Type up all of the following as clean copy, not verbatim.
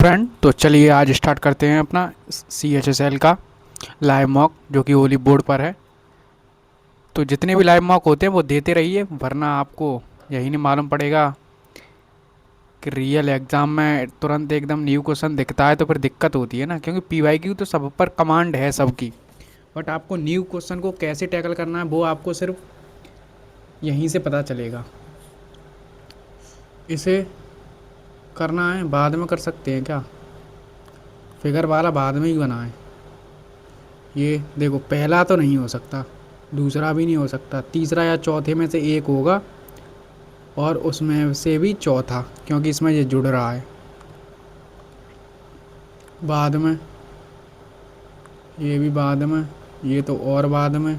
Friend, तो चलिए आज स्टार्ट करते हैं अपना CHSL का लाइव मॉक जो कि होली बोर्ड पर है। तो जितने भी लाइव मॉक होते हैं वो देते रहिए, वरना आपको यही नहीं मालूम पड़ेगा कि रियल एग्ज़ाम में तुरंत एकदम न्यू क्वेश्चन दिखता है तो फिर दिक्कत होती है ना, क्योंकि PYQ तो सब पर कमांड है सबकी। बट आपको न्यू क्वेश्चन को कैसे टैकल करना है वो आपको सिर्फ यहीं से पता चलेगा। इसे करना है बाद में कर सकते हैं क्या? फिगर वाला बाद में ही बनाएं। ये देखो, पहला तो नहीं हो सकता, दूसरा भी नहीं हो सकता, तीसरा या चौथे में से एक होगा, और उसमें से भी चौथा, क्योंकि इसमें ये जुड़ रहा है। बाद में, ये भी बाद में, ये तो और बाद में।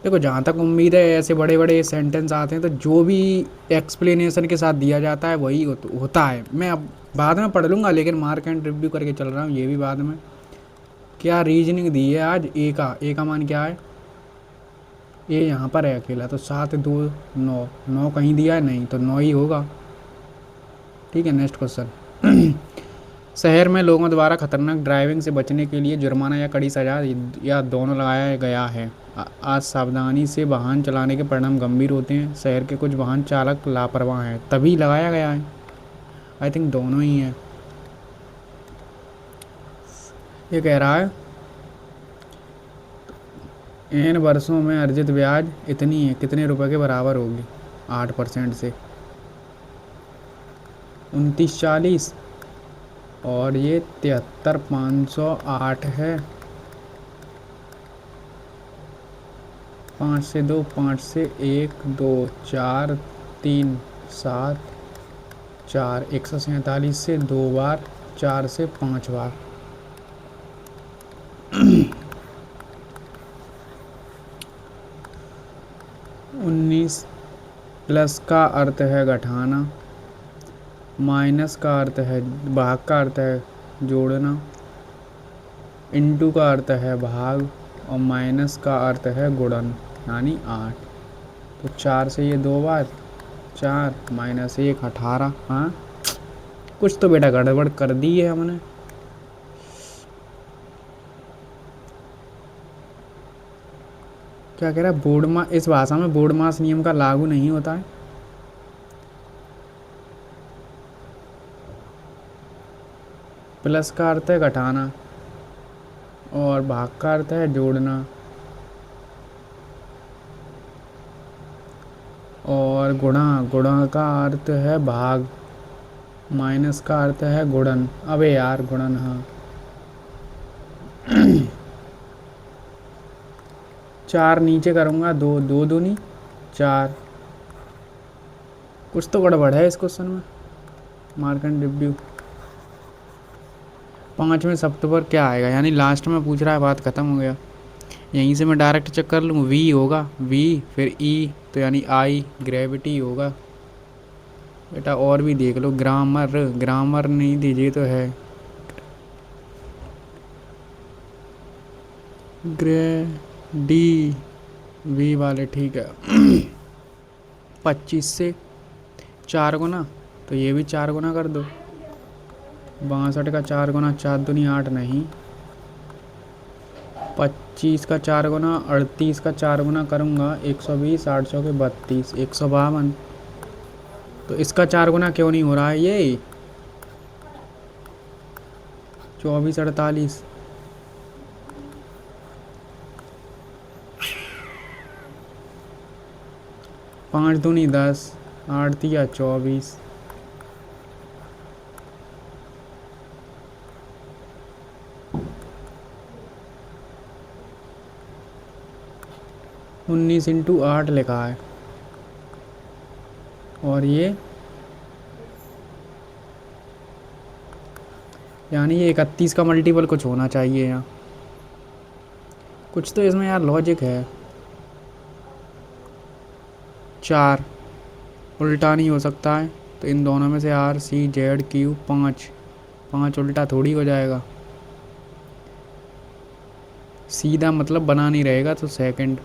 देखो, जहाँ तक उम्मीद है ऐसे बड़े बड़े सेंटेंस आते हैं तो जो भी एक्सप्लेनेशन के साथ दिया जाता है वही होता है। मैं अब बाद में पढ़ लूँगा, लेकिन मार्क एंड रिव्यू करके चल रहा हूँ। ये भी बाद में। क्या रीजनिंग दी है आज? ए का मान क्या है? ये यहाँ पर है अकेला, तो 7 2 9, 9 कहीं दिया है नहीं, तो 9 ही होगा। ठीक है, नेक्स्ट क्वेश्चन। शहर में लोगों द्वारा खतरनाक ड्राइविंग से बचने के लिए जुर्माना या कड़ी सजा या दोनों लगाया गया है। आज सावधानी से वाहन चलाने के परिणाम गंभीर होते हैं। शहर के कुछ वाहन चालक लापरवाह हैं, तभी लगाया गया है। आई थिंक दोनों ही हैं। ये कह रहा है इन वर्षों में अर्जित ब्याज इतनी है, कितने रुपए के बराबर होगी? 8% से 2940, और ये 73,508 है। 5 से 2, 5 से 1 2 4 3 7 4, 147 से 2 बार, 4 से 5 बार। 19 प्लस का अर्थ है घटाना, माइनस का अर्थ है भाग, का अर्थ है जोड़ना, इनटू का अर्थ है भाग, और माइनस का अर्थ है गुणन, यानी 8। तो 4 से ये 2 बार, 4 माइनस 1 18। हाँ, कुछ तो बेटा गड़बड़ कर दी है हमने। क्या कह रहा है? बोर्ड मास, इस भाषा में बोर्ड मास नियम का लागू नहीं होता है। प्लस का अर्थ है घटाना, और भाग का अर्थ है जोड़ना, और गुणा, गुणा का अर्थ है भाग, माइनस का अर्थ है गुणन। अबे यार, गुणन, हाँ। 4 नीचे करूँगा, 2 2 दूनी 4। कुछ तो गड़बड़ है इस क्वेश्चन में। Mark and review. 5वें शब्द पर क्या आएगा? यानी लास्ट में पूछ रहा है, बात खत्म हो गया। यहीं से मैं डायरेक्ट चेक कर लूँ। वी होगा, वी फिर ई, तो यानी आई, ग्रेविटी होगा। बेटा और भी देख लो, ग्रामर, ग्रामर नहीं दीजिए तो है डी वी वाले, ठीक है। 25 से 4 गुना, तो ये भी 4 गुना कर दो। 62 का 4 गुना, 4 दूनी 8 नहीं, 25 का 4 गुना, 38 का 4 गुना करूँगा 120, 8 चौके 32, 152। तो इसका 4 गुना क्यों नहीं हो रहा है? ये 24 48, 5 दूनी 10, 8 तिया 24, 19 इंटू 8 लिखा है, और ये यानी ये 31 का मल्टीपल कुछ होना चाहिए यहाँ। कुछ तो इसमें यार लॉजिक है। 4 उल्टा नहीं हो सकता है, तो इन दोनों में से आर सी जेड क्यू 5, 5 उल्टा थोड़ी हो जाएगा। सीधा मतलब बना नहीं रहेगा, तो सेकंड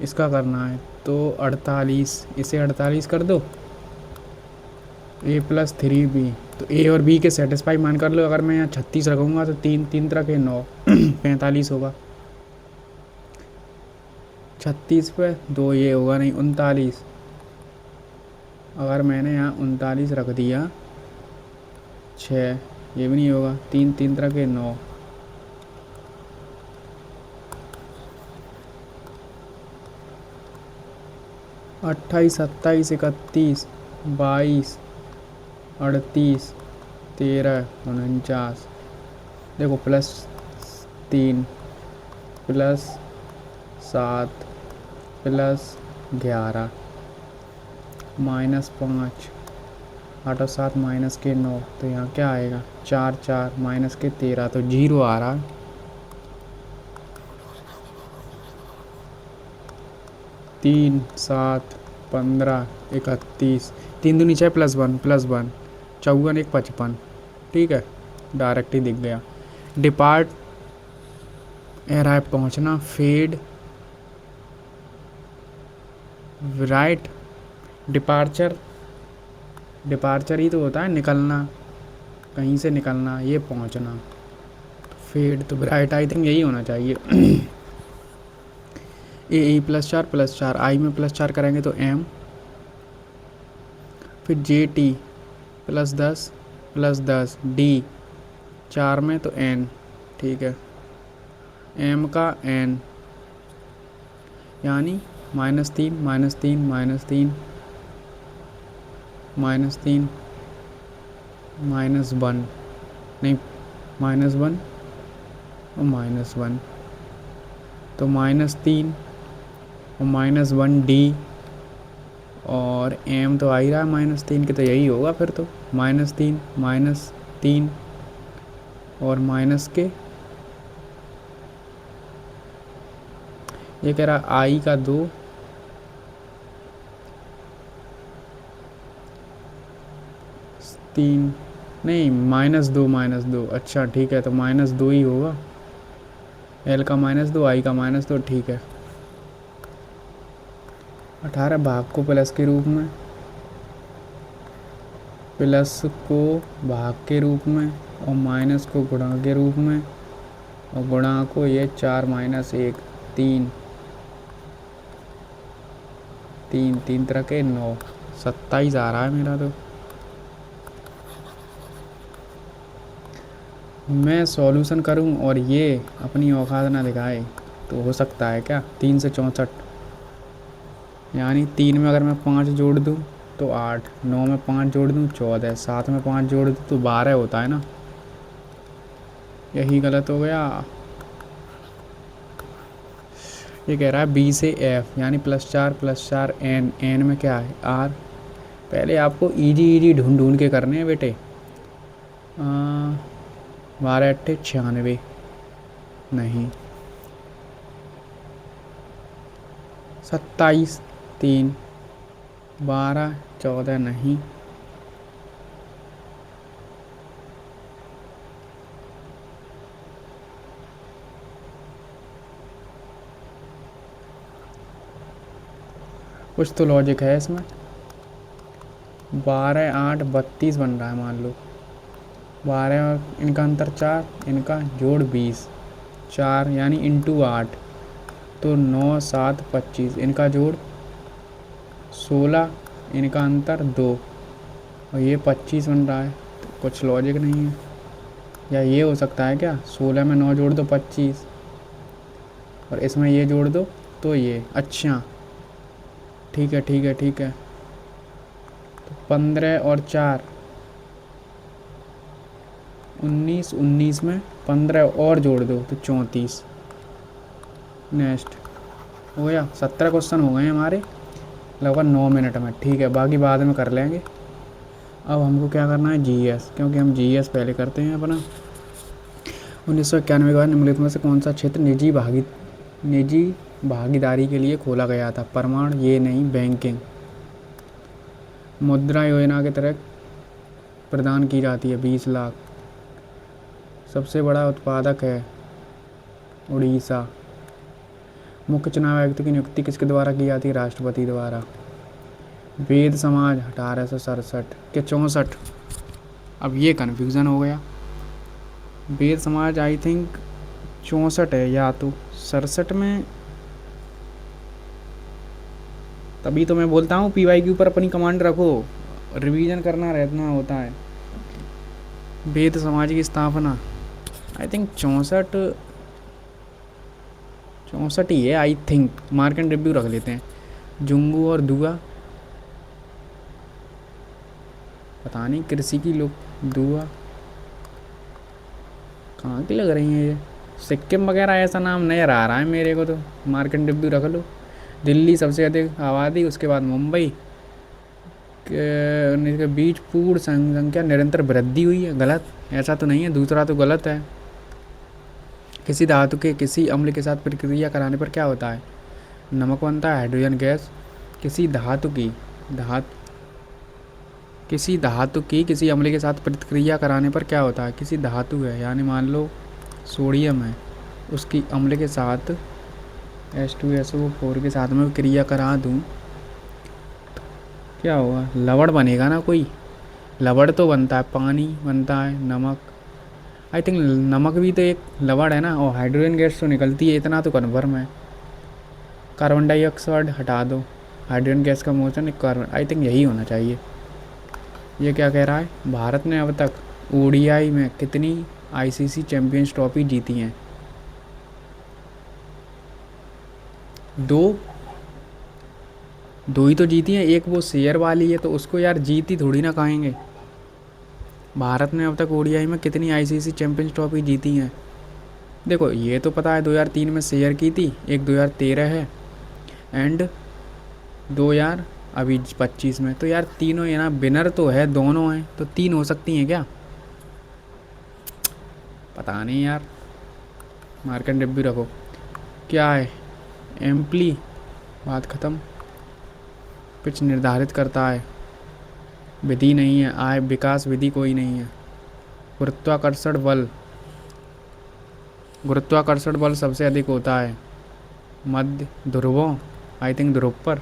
इसका करना है। तो 48, इसे 48 कर दो, a+3b, तो ए और बी के सेटिस्फाई मान कर लो। अगर मैं यहाँ 36 रखूँगा तो तीन तीन तरह के 9 45 होगा। 36 पे दो ये होगा नहीं 39। अगर मैंने यहाँ 39 रख दिया 6, ये भी नहीं होगा। तीन तीन तरह के 9, 28 27 31 22 38 13 49। देखो +3 +7 +11 -5 8 और 7 माइनस के 9, तो यहाँ क्या आएगा 4 4 माइनस के 13, तो 0 आ रहा है। 3 7 15 31, 3 दूनी 6 +1 +1 54 1 55। ठीक है, डायरेक्ट ही दिख गया। डिपार्ट अराइव पहुँचना, फेड राइट, डिपार्चर डिपार्चर ही तो होता है निकलना, कहीं से निकलना, ये पहुँचना। फेड तो राइट आई थिंक यही होना चाहिए। ए +4 आई में +4 करेंगे तो एम, फिर JT +10 +10 डी 4 में तो एन। ठीक है, एम का एन यानी -3 -3 -3 -3 -1 नहीं -1 और -1, तो -3 और -1 डी, और एम तो आ ही रहा है -3 के, तो यही होगा फिर तो -3 -3 और माइनस के, ये कह रहा आई का 2 3 नहीं -2 अच्छा ठीक है, तो -2 ही होगा। एल का -2 आई का -2, ठीक है। 18 भाग को प्लस के रूप में, प्लस को भाग के रूप में, और माइनस को गुणा के रूप में, और गुणा को ये 4 -1 3 3 3 तरह के 9 27 आ रहा है मेरा। तो मैं सॉल्यूशन करूं और ये अपनी औकात ना दिखाए तो हो सकता है क्या 3 से 64, यानी 3 में अगर मैं 5 जोड़ दूं तो 8, 9 में 5 जोड़ दूं 14, 7 में 5 जोड़ दूं तो 12 होता है ना। यही गलत हो गया। ये कह रहा है B से F यानी +4 एन, एन में क्या है R। पहले आपको इजी ढूंढ ढूंढ के करने हैं बेटे। 12 8 96 नहीं, 27 3 12 14 नहीं, कुछ तो लॉजिक है इसमें। 12 8 32 बन रहा है मान लो। 12 और इनका अंतर 4, इनका जोड़ 20, 4 यानी इंटू 8, तो 9 7 25, इनका जोड़ 16, इनका अंतर 2, और ये 25 बन रहा है। तो कुछ लॉजिक नहीं है। या ये हो सकता है क्या 16 में 9 जोड़ दो 25, और इसमें ये जोड़ दो तो ये, अच्छा ठीक है ठीक है ठीक है। तो 15 और 4 19, 19 में 15 और जोड़ दो तो 34। नेक्स्ट हो गया। 17 क्वेश्चन हो गए हमारे लगभग 9 मिनट में। ठीक है, बाकी बाद में कर लेंगे। अब हमको क्या करना है GS, क्योंकि हम GS पहले करते हैं अपना। 1991 के बाद निम्नलिखित में से कौन सा क्षेत्र निजी भागीदारी के लिए खोला गया था। प्रमाण ये नहीं, बैंकिंग। मुद्रा योजना के तहत प्रदान की जाती है 20 लाख। सबसे बड़ा उत्पादक है उड़ीसा। मुख्य चुनाव आयुक्त की नियुक्ति किसके द्वारा की जाती है, राष्ट्रपति द्वारा। वेद समाज 1867 के 64। अब ये कन्फ्यूज़न हो गया। वेद समाज आई थिंक 64 है या तो 67 में। तभी तो मैं बोलता हूँ पीवाई के ऊपर अपनी कमांड रखो, रिवीजन करना रहना होता है। वेद समाज की स्थापना आई थिंक 64 64 ही है आई थिंक। मार्केट रिव्यू रख लेते हैं। जुंगू और दुआ, पता नहीं। कृषि की लोग दुआ कहाँ की लग रही हैं ये। सिक्किम वगैरह ऐसा नाम नज़र आ रहा है मेरे को तो। मार्केट रिव्यू रख लो। दिल्ली सबसे अधिक आबादी, उसके बाद मुंबई के बीच पूर्ण संख्या निरंतर वृद्धि हुई है। गलत, ऐसा तो नहीं है, दूसरा तो गलत है। किसी धातु के किसी अम्ल के साथ प्रतिक्रिया कराने पर क्या होता है? नमक बनता है, हाइड्रोजन गैस। किसी धातु की किसी अम्ल के साथ प्रतिक्रिया कराने पर क्या होता है? किसी धातु है, यानी मान लो सोडियम है, उसकी अम्ल के साथ H2SO4 के साथ में क्रिया करा दूँ, क्या होगा? लवण बनेगा ना कोई। लवण तो बनता है, पानी बनता है, नमक। आई थिंक नमक भी तो एक लवण है ना। और हाइड्रोजन गैस तो निकलती है, इतना तो कन्फर्म है। कार्बन डाइऑक्साइड हटा दो, हाइड्रोजन गैस का मोशन कार्बन। आई थिंक यही होना चाहिए। ये क्या कह रहा है? भारत ने अब तक ओडीआई में कितनी आईसीसी चैंपियंस ट्रॉफी जीती हैं? 2। 2 ही तो जीती हैं, एक वो शेयर वाली है, तो उसको यार जीती थोड़ी ना कहेंगे। भारत ने अब तक ओडीआई में कितनी आईसीसी चैंपियंस ट्रॉफी जीती हैं? देखो ये तो पता है 2003 में शेयर की थी, एक 2013 है एंड 2000 अभी 25 में। तो यार तीनों है ना, विनर तो है, दोनों हैं, तो 3 हो सकती हैं क्या? पता नहीं यार। मार्केट रिव्यू रखो। क्या है? एम्पली, बात ख़त्म। पिच निर्धारित करता है, विधि नहीं है। आय विकास विधि कोई नहीं है। गुरुत्वाकर्षण बल सबसे अधिक होता है मध्य ध्रुवों, आई थिंक ध्रुव पर।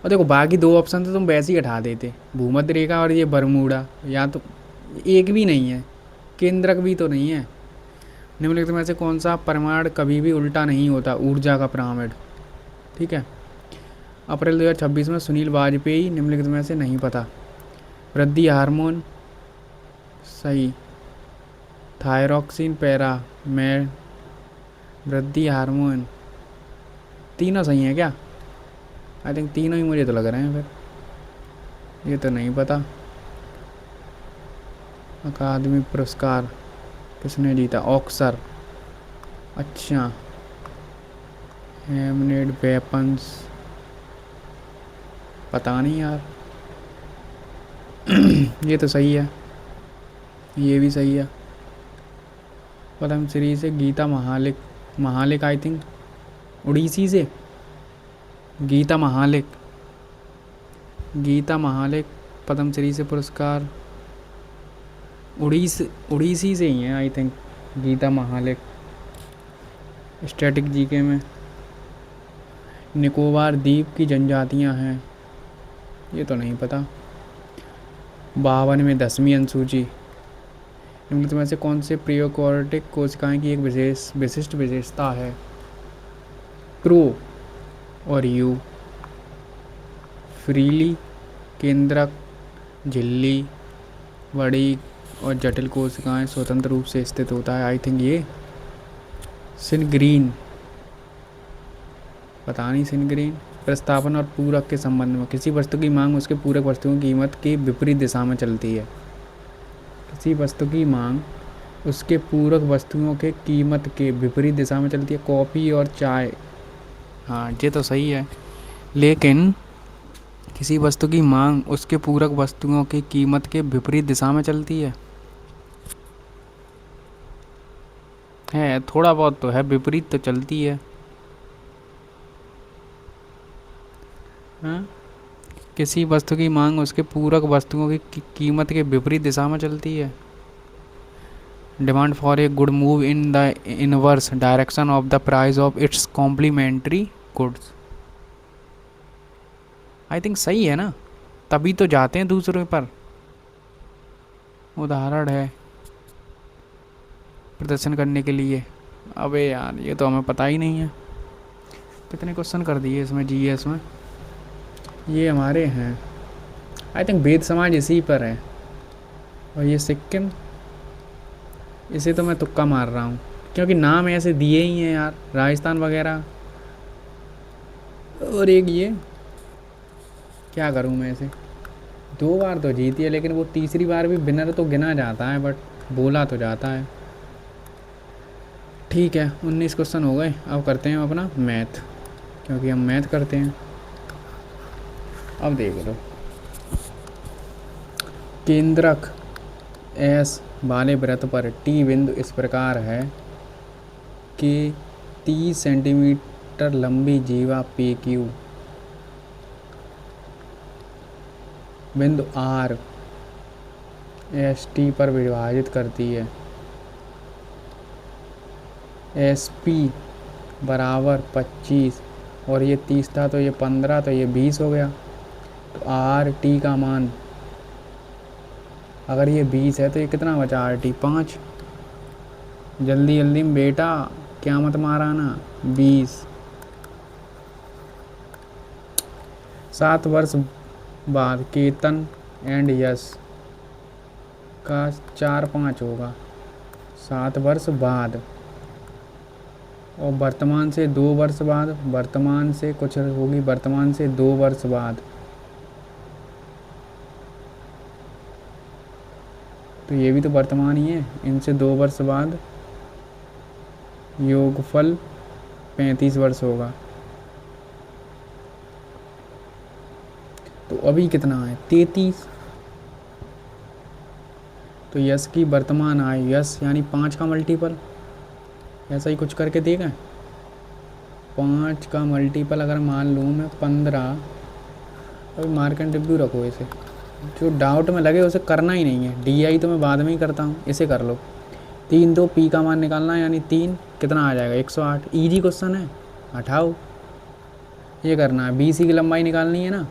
और देखो बाकी 2 ऑप्शन तो तुम वैसे ही हटा देते, भूमध्य रेखा और ये बरमूडा। या तो एक भी नहीं है, केंद्रक भी तो नहीं है। निम्नलिखित में से कौन सा परिमाण कभी भी उल्टा नहीं होता? ऊर्जा का पिरामिड। ठीक है। अप्रैल 2026 में सुनील वाजपेयी निम्नलिखित में से नहीं पता। वृद्धि हार्मोन सही। थायरॉक्सिन पैरा में वृद्धि हार्मोन, तीनों सही हैं क्या? आई थिंक तीनों ही मुझे तो लग रहे हैं। फिर ये तो नहीं पता। अकादमी पुरस्कार किसने जीता? ऑक्सर। अच्छा। हैमनेड वेपन्स, पता नहीं यार। ये तो सही है, ये भी सही है। पद्मश्री से गीता महालिक आई थिंक उड़ीसी से। गीता महालिक पद्मश्री से पुरस्कार उड़ीसी से ही है I think. Geeta Mahalik. Static GK में निकोबार द्वीप की जनजातियां हैं, ये तो नहीं पता। 52 में 10वीं अनुसूची। निम्नलिखित में से कौन से प्रियोकॉर्टिक कोशिकाएं की एक विशिष्ट विशेषता है? क्रो और यू, फ्रीली, केंद्रक, झिल्ली, बड़ी और जटिल कोशिकाएं स्वतंत्र रूप से स्थित होता है। आई थिंक ये सिनग्रीन, पता नहीं। सिनग्रीन। प्रतिस्थापन और पूरक के संबंध में किसी वस्तु की मांग उसके पूरक वस्तुओं की कीमत की विपरीत दिशा में चलती है। किसी वस्तु की मांग उसके पूरक वस्तुओं के कीमत के विपरीत दिशा में चलती है। कॉफ़ी और चाय, हाँ ये तो सही है। लेकिन किसी वस्तु की मांग उसके पूरक वस्तुओं की कीमत के विपरीत दिशा में चलती है थोड़ा बहुत तो है, विपरीत तो चलती है। हाँ? किसी वस्तु की मांग उसके पूरक वस्तुओं की कीमत के विपरीत दिशा में चलती है। Demand for a good move in the inverse direction of the price of its complementary goods. I think सही है ना, तभी तो जाते हैं दूसरों पर। उदाहरण है प्रदर्शन करने के लिए। अबे यार ये तो हमें पता ही नहीं है। कितने क्वेश्चन कर दिए इसमें जीएस में। ये हमारे हैं, आई थिंक वेद समाज इसी पर है। और ये सिक्किम, इसे तो मैं तुक्का मार रहा हूँ क्योंकि नाम ऐसे दिए ही हैं यार, राजस्थान वगैरह। और एक ये, क्या करूँ मैं इसे। 2 बार तो जीती है, लेकिन वो तीसरी बार भी विनर तो गिना जाता है, बट बोला तो जाता है। ठीक है, 19 क्वेश्चन हो गए। अब करते हैं अपना मैथ, क्योंकि हम मैथ करते हैं। अब देख लो, केंद्रक एस वाले वृत्त पर टी बिंदु इस प्रकार है कि 30 सेंटीमीटर लंबी जीवा पी क्यू बिंदु आर एस टी पर विभाजित करती है। एस पी बराबर 25 और ये 30 था, तो ये 15, तो ये 20 हो गया। तो आर टी का मान, अगर ये 20 है तो ये कितना बचा, आर टी 5। जल्दी जल्दी में बेटा, क्या मत मारा ना। 20, 7 वर्ष बाद केतन एंड यश का 4-5 होगा। 7 वर्ष बाद, और वर्तमान से 2 वर्ष बाद, वर्तमान से कुछ होगी, वर्तमान से 2 वर्ष बाद, तो ये भी तो वर्तमान ही है। इनसे 2 वर्ष बाद योगफल 35 वर्ष होगा। तो अभी कितना है, 33। तो यश की वर्तमान आयु, यश यानी 5 का मल्टीपल, ऐसा ही कुछ करके देगा। 5 का मल्टीपल अगर मान लूँ मैं 15, अभी मार्क एंड रिव्यू रखो इसे। जो डाउट में लगे उसे करना ही नहीं है, डी आई तो मैं बाद में ही करता हूँ, इसे कर लो। 3 2 पी का मान निकालना है, यानी 3 कितना आ जाएगा, 108। ईजी क्वेश्चन है, हटाओ। ये करना है, बी सी की लंबाई निकालनी है ना,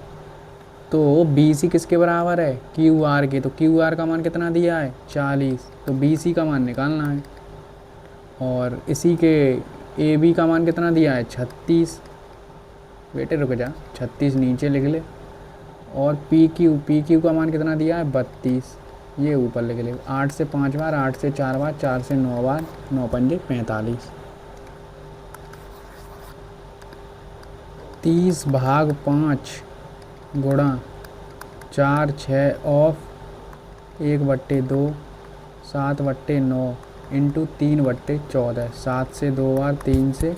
तो बी सी किसके बराबर है, क्यू आर के। तो क्यू आर का मान कितना दिया है, 40, तो बी सी का मान निकालना है। और इसी के ए बी का मान कितना दिया है, 36। बेटे रुक जा, 36 नीचे लिख ले। और पी क्यू का मान कितना दिया है, 32, ये ऊपर लिख ले। 8 से 5 बार, 8 से 4 बार, 4 से 9 बार, 9 पंजे 45। 30 भाग 5 गुणा 4 6 ऑफ 1/2 7/9 इंटू 3/14। 7 से 2 बार, 3 से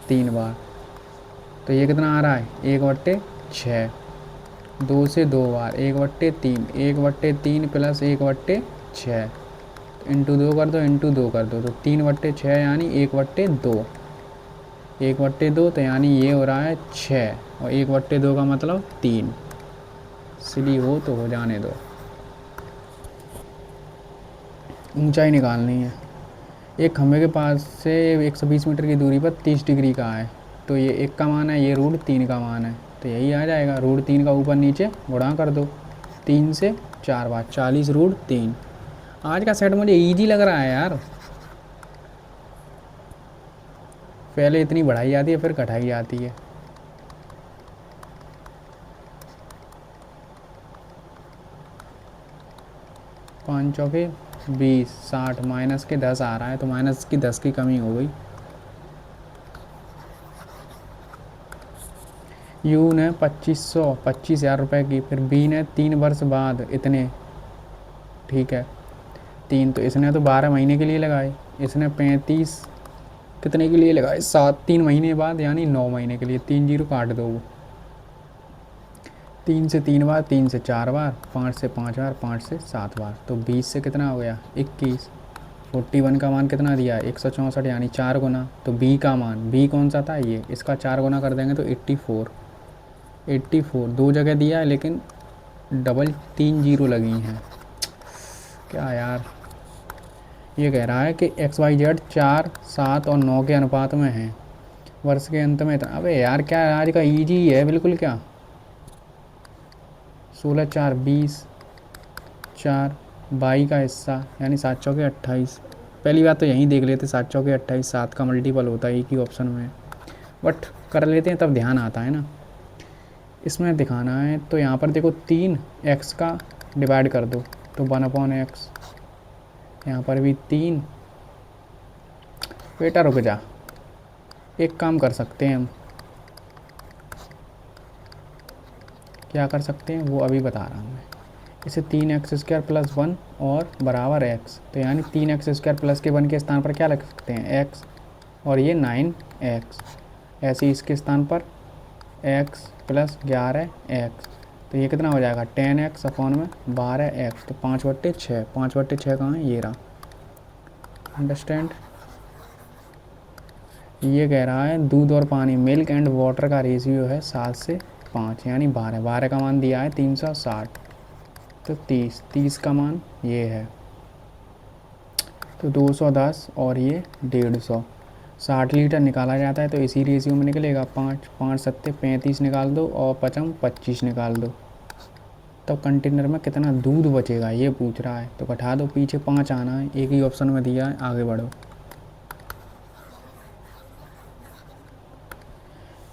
3 बार, तो ये कितना आ रहा है, 1/6। 2 से 2 बार, 1/3, 1/3 प्लस 1/6, इंटू 2 कर दो, इंटू 2 कर दो, तो 3/6 यानी 1/2। 1/2 तो यानी ये हो रहा है 6, और 1/2 का मतलब 3। सिली हो तो हो जाने दो। ऊंचाई निकालनी है। एक खंभे के पास से 120 मीटर की दूरी पर 30 डिग्री का है, तो ये 1 का मान है, ये √3 का मान है, तो यही आ जाएगा। √3 का ऊपर नीचे गुणा कर दो, 3 से 4 बार, 40 √3। आज का सेट मुझे इजी लग रहा है यार, पहले इतनी बढ़ाई जाती है फिर घटाई जाती है। पाँच चौके 20, 60 माइनस के 10 आ रहा है, तो माइनस की 10 की कमी हो गई। यू ने 25,000 रुपये की, फिर बी ने 3 वर्ष बाद इतने, ठीक है 3, तो इसने तो 12 महीने के लिए लगाए, इसने 35 कितने के लिए लगाए, 3 महीने बाद, यानी 9 महीने के लिए। 3 जीरो काट दो, 3 से 3 बार, 3 से 4 बार, 5 से 5 बार, 5 से 7 बार, तो 20 से कितना हो गया, 21। 41 का मान कितना दिया है, 164, यानी 4 गुना। तो बी का मान, बी कौन सा था ये, इसका 4 गुना कर देंगे तो 84। 84 2 जगह दिया है, लेकिन डबल 3 जीरो लगी हैं, क्या यार। ये कह रहा है कि XYZ 4 7 और 9 के अनुपात में है, वर्ष के अंत में इतना। अबे यार क्या आज का ईजी है बिल्कुल क्या। 16 4 20, 4 22 का हिस्सा यानी 7 चौके 28। पहली बात तो यहीं देख लेते, 7 चौके 28 7 का मल्टीपल होता है एक ही ऑप्शन में, बट कर लेते हैं तब ध्यान आता है ना। इसमें दिखाना है तो यहाँ पर देखो 3 एक्स का डिवाइड कर दो तो 1/x, यहाँ पर भी 3। बेटा रुक जा, एक काम कर सकते हैं हम, क्या कर सकते हैं वो अभी बता रहा हूँ मैं। इसे 3x² + 1 और बराबर x, तो यानी 3x² + के 1 के स्थान पर क्या लिख सकते हैं x, और ये 9x। ऐसे ही इसके स्थान पर x + 11x, तो ये कितना हो जाएगा 10x अपॉन में 12x, तो 5/6। 5/6 कहाँ है, ये रहा। अंडरस्टैंड। ये कह रहा है दूध और पानी, मिल्क एंड वाटर का रेशियो है 7 से 5 यानी 12। 12 का मान दिया है 360, तो 30 का मान ये है, तो 210 और ये 150। 60 लीटर निकाला जाता है तो इसी रेशियो में निकलेगा। 5 5 7 35 निकाल दो और 5 25 निकाल दो, तब कंटेनर में कितना दूध बचेगा ये पूछ रहा है। तो घटा दो, पीछे 5 आना है, एक ही ऑप्शन में दिया है, आगे बढ़ो।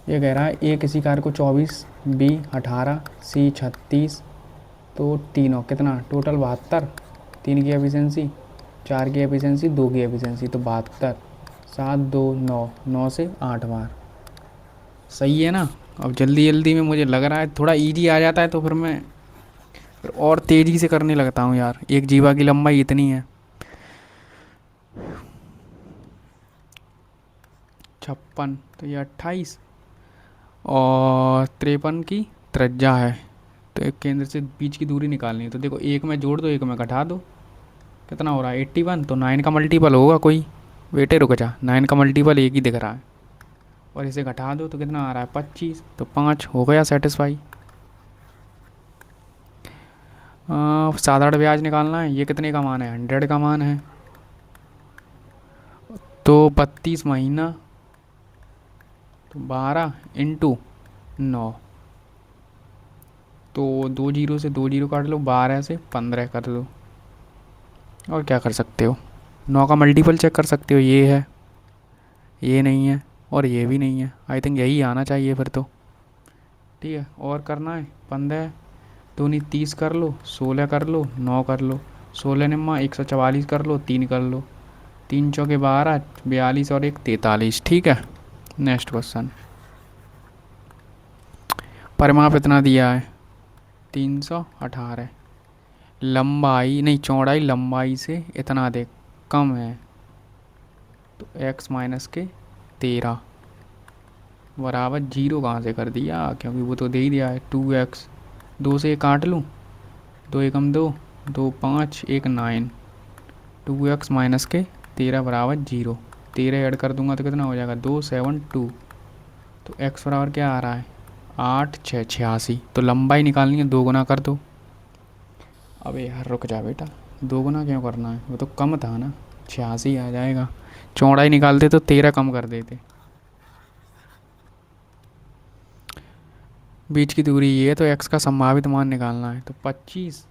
ये कह रहा है ए किसी कार को 24, बी 18, सी 36, तो तीनों कितना टोटल 72। 3 की एफिशिएंसी, 4 की एफिशिएंसी, 2 की एफिशिएंसी, तो 72। 7 2 9, 9 से 8 बार। सही है ना। अब जल्दी जल्दी में मुझे लग रहा है थोड़ा इजी आ जाता है तो फिर मैं फिर और तेज़ी से करने लगता हूँ यार, एक जीवा की लंबाई इतनी है। 56, तो ये 28 और 53 की त्रिज्या है, तो एक केंद्र से बीच की दूरी निकालनी है। तो देखो एक में जोड़ दो, एक में घटा दो, कितना हो रहा है 81, तो 9 का मल्टीपल होगा कोई। बेटे रुक जा, 9 का मल्टीपल एक ही दिख रहा है, और इसे घटा दो तो कितना आ रहा है 25, तो 5 हो गया सेटिस्फाई। साधारण ब्याज निकालना है, ये कितने का मान है 100 का मान है, तो 32 महीना, तो 12 × 9, तो 2 जीरो से 2 जीरो काट लो, 12 से 15 कर दो। और क्या कर सकते हो, 9 का मल्टीपल चेक कर सकते हो, ये है, ये नहीं है और ये भी नहीं है। आई थिंक यही आना चाहिए फिर तो। ठीक है, और करना है 15 दूनी 30 कर लो, 16 कर लो, 9 कर लो, 16 निम्मा 144 कर लो, 3 कर लो, 3 चौके 12, 42 और 1 43। ठीक है, नेक्स्ट क्वेश्चन। परिमाप इतना दिया है 318, लंबाई नहीं चौड़ाई लंबाई से इतना अधिक कम है, तो x - के 13 बराबर 0 कहाँ से कर दिया, क्योंकि वो तो दे ही दिया है 2x। 2 से काट लूँ, 2 एकम 2, 2 5 1 9, 2x - के 13 बराबर 0। 13 ऐड कर दूंगा तो कितना हो जाएगा 2 7 2, तो x बराबर क्या आ रहा है 8 6 86। तो लंबाई निकालनी है, 2 गुना कर दो। अबे यार रुक जा बेटा, 2 गुना क्यों करना है, वो तो कम था ना, 86 आ जाएगा। चौड़ाई निकालते तो 13 कम कर देते। बीच की दूरी ये है, तो x का संभावित मान निकालना है, तो 25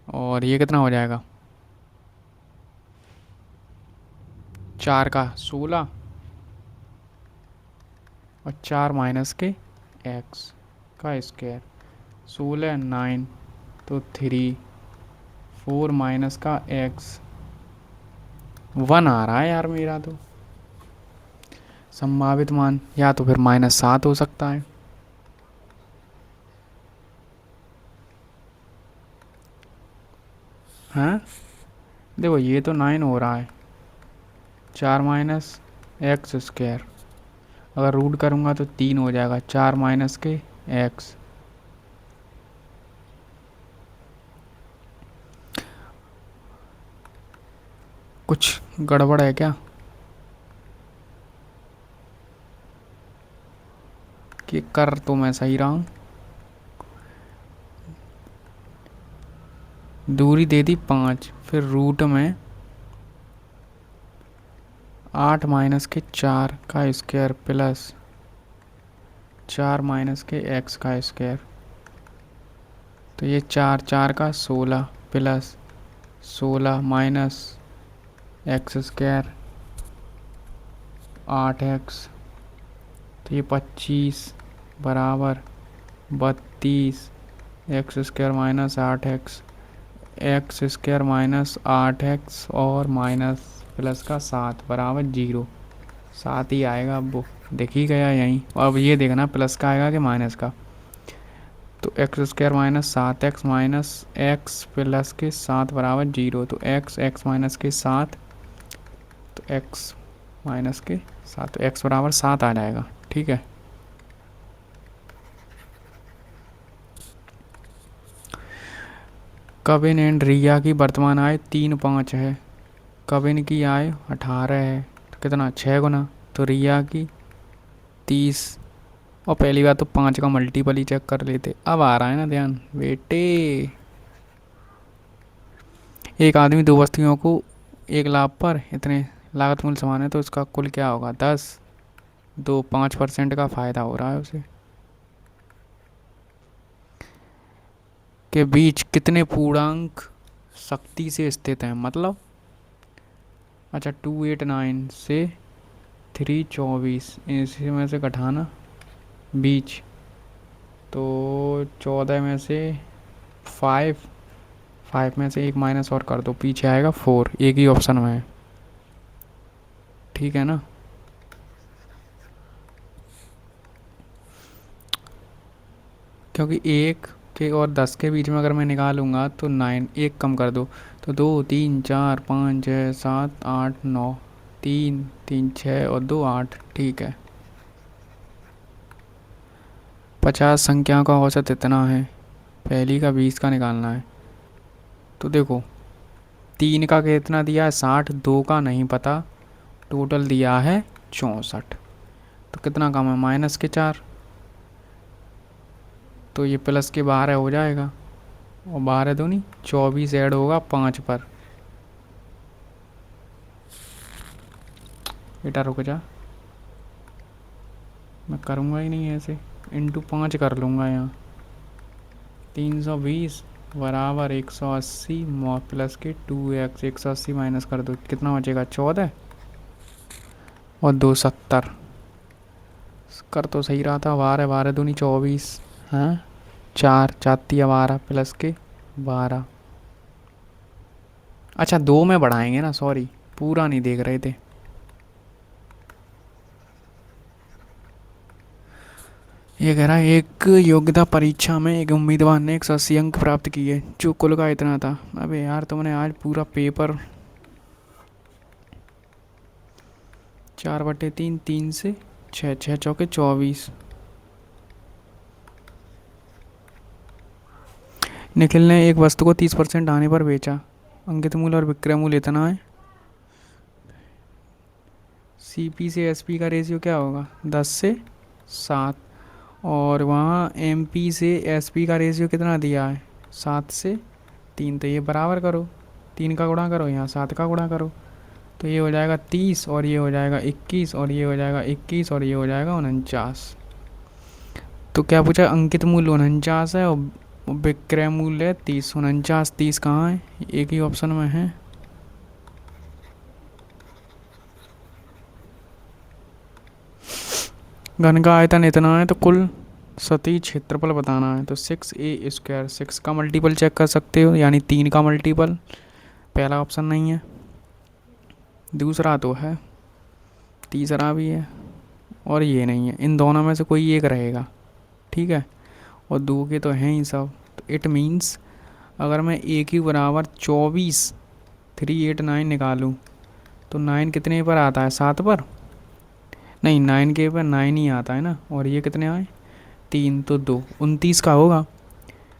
और ये कितना हो जाएगा 4 का 16 और 4 - के x का स्क्वायर, 16 9, तो 3 4 - का x 1 आ रहा है यार मेरा तो। संभावित मान या तो फिर -7 हो सकता है। हाँ देखो ये तो 9 हो रहा है, 4 - x स्क्वायर, अगर रूट करूँगा तो 3 हो जाएगा, 4 - के x। कुछ गड़बड़ है क्या, कि कर तो मैं सही रहा हूँ। दूरी दे दी 5, फिर रूट में 8 - के 4 का स्क्वायर प्लस 4 - के x का स्क्वायर, तो ये 4 4 का 16 plus 16 minus x square 8x, तो ये 25 बराबर 32 x square minus 8x, x square minus 8x और माइनस प्लस का 7 बराबर 0। 7 ही आएगा, अब वो देख ही गया यहीं। अब ये देखना प्लस का आएगा कि माइनस का। तो x square minus 7x minus x plus के 7 बराबर 0। तो एक्स माइनस के 7, तो एक्स माइनस के 7, तो एक्स बराबर 7 आ जाएगा। ठीक है। कविन एंड रिया की वर्तमान आय 3-5 है, कविन की आय 18 है, तो कितना 6 गुना। तो रिया की 30, और पहली बात तो 5 का मल्टीपल ही चेक कर लेते। अब आ रहा है ना ध्यान बेटे। एक आदमी दो वस्तुओं को एक लाभ पर इतने लागत मूल्य समान है, तो इसका कुल क्या होगा 10। 5% का फ़ायदा हो रहा है उसे। के बीच कितने पूर्णांक शक्ति से स्थित हैं, मतलब अच्छा 289 से 324, इसी में से घटाना बीच, तो 14 में से 5 में से एक माइनस और कर दो, पीछे आएगा 4, एक ही ऑप्शन में है। ठीक है ना। क्योंकि 1 के और 10 के बीच में अगर मैं निकालूंगा तो 9, एक कम कर दो, तो 2 3 4 5 6 7 8 9, 3 3 6 और 2 8। ठीक है। 50 संख्याओं का औसत इतना है, पहली का 20 का निकालना है। तो देखो 3 का कितना दिया है 60, 2 का नहीं पता, टोटल दिया है 64। तो कितना कम है -4, तो ये प्लस के 12 हो जाएगा, और 12 दो नहीं 24 ऐड होगा 5 पर। बेटा रुक जा, मैं करूँगा ही नहीं ऐसे, इंटू 5 कर लूँगा यहाँ। 320 बराबर 180 प्लस के 2x, 180 माइनस कर दो, कितना बचेगा 14, और 2 70। कर तो सही रहा था, 12 12 दूनी 24, हाँ 4 4 12 प्लस के 12। अच्छा 2 में बढ़ाएंगे ना, सॉरी पूरा नहीं देख रहे थे। ये कह रहा है एक योग्यता परीक्षा में एक उम्मीदवार ने 180 अंक प्राप्त किए, जो कुल का इतना था। अबे यार तुमने आज पूरा पेपर 4/3, 3 से 6, 6 चौके 24। निखिल ने एक वस्तु को 30% आने पर बेचा, अंकित मूल्य और विक्रय मूल्य इतना है। सीपी से एसपी का रेशियो क्या होगा 10 से 7, और वहाँ एमपी से एसपी का रेशियो कितना दिया है 7 से 3। तो ये बराबर करो, 3 का गुणा करो, यहाँ 7 का गुणा करो, तो ये हो जाएगा 30, और ये हो जाएगा 21, और ये हो जाएगा 21, और ये हो जाएगा 49। तो क्या पूछा, अंकित मूल्य 49 है और विक्रय मूल्य है 30। 49 30 कहाँ है, एक ही ऑप्शन में है। घन का आयतन इतना है, तो कुल सतही क्षेत्रफल बताना है। तो 6a², 6 का मल्टीपल चेक कर सकते हो, यानी 3 का मल्टीपल, पहला ऑप्शन नहीं है, दूसरा तो है, तीसरा भी है, और ये नहीं है। इन दोनों में से कोई एक रहेगा, ठीक है, और 2 के तो हैं ही सब। तो इट मीन्स अगर मैं a की बराबर 24 389 निकालूँ, तो 9 कितने पर आता है 7 पर, नहीं 9 के पर 9 ही आता है ना, और ये कितने आए 3, तो 2 29 का होगा।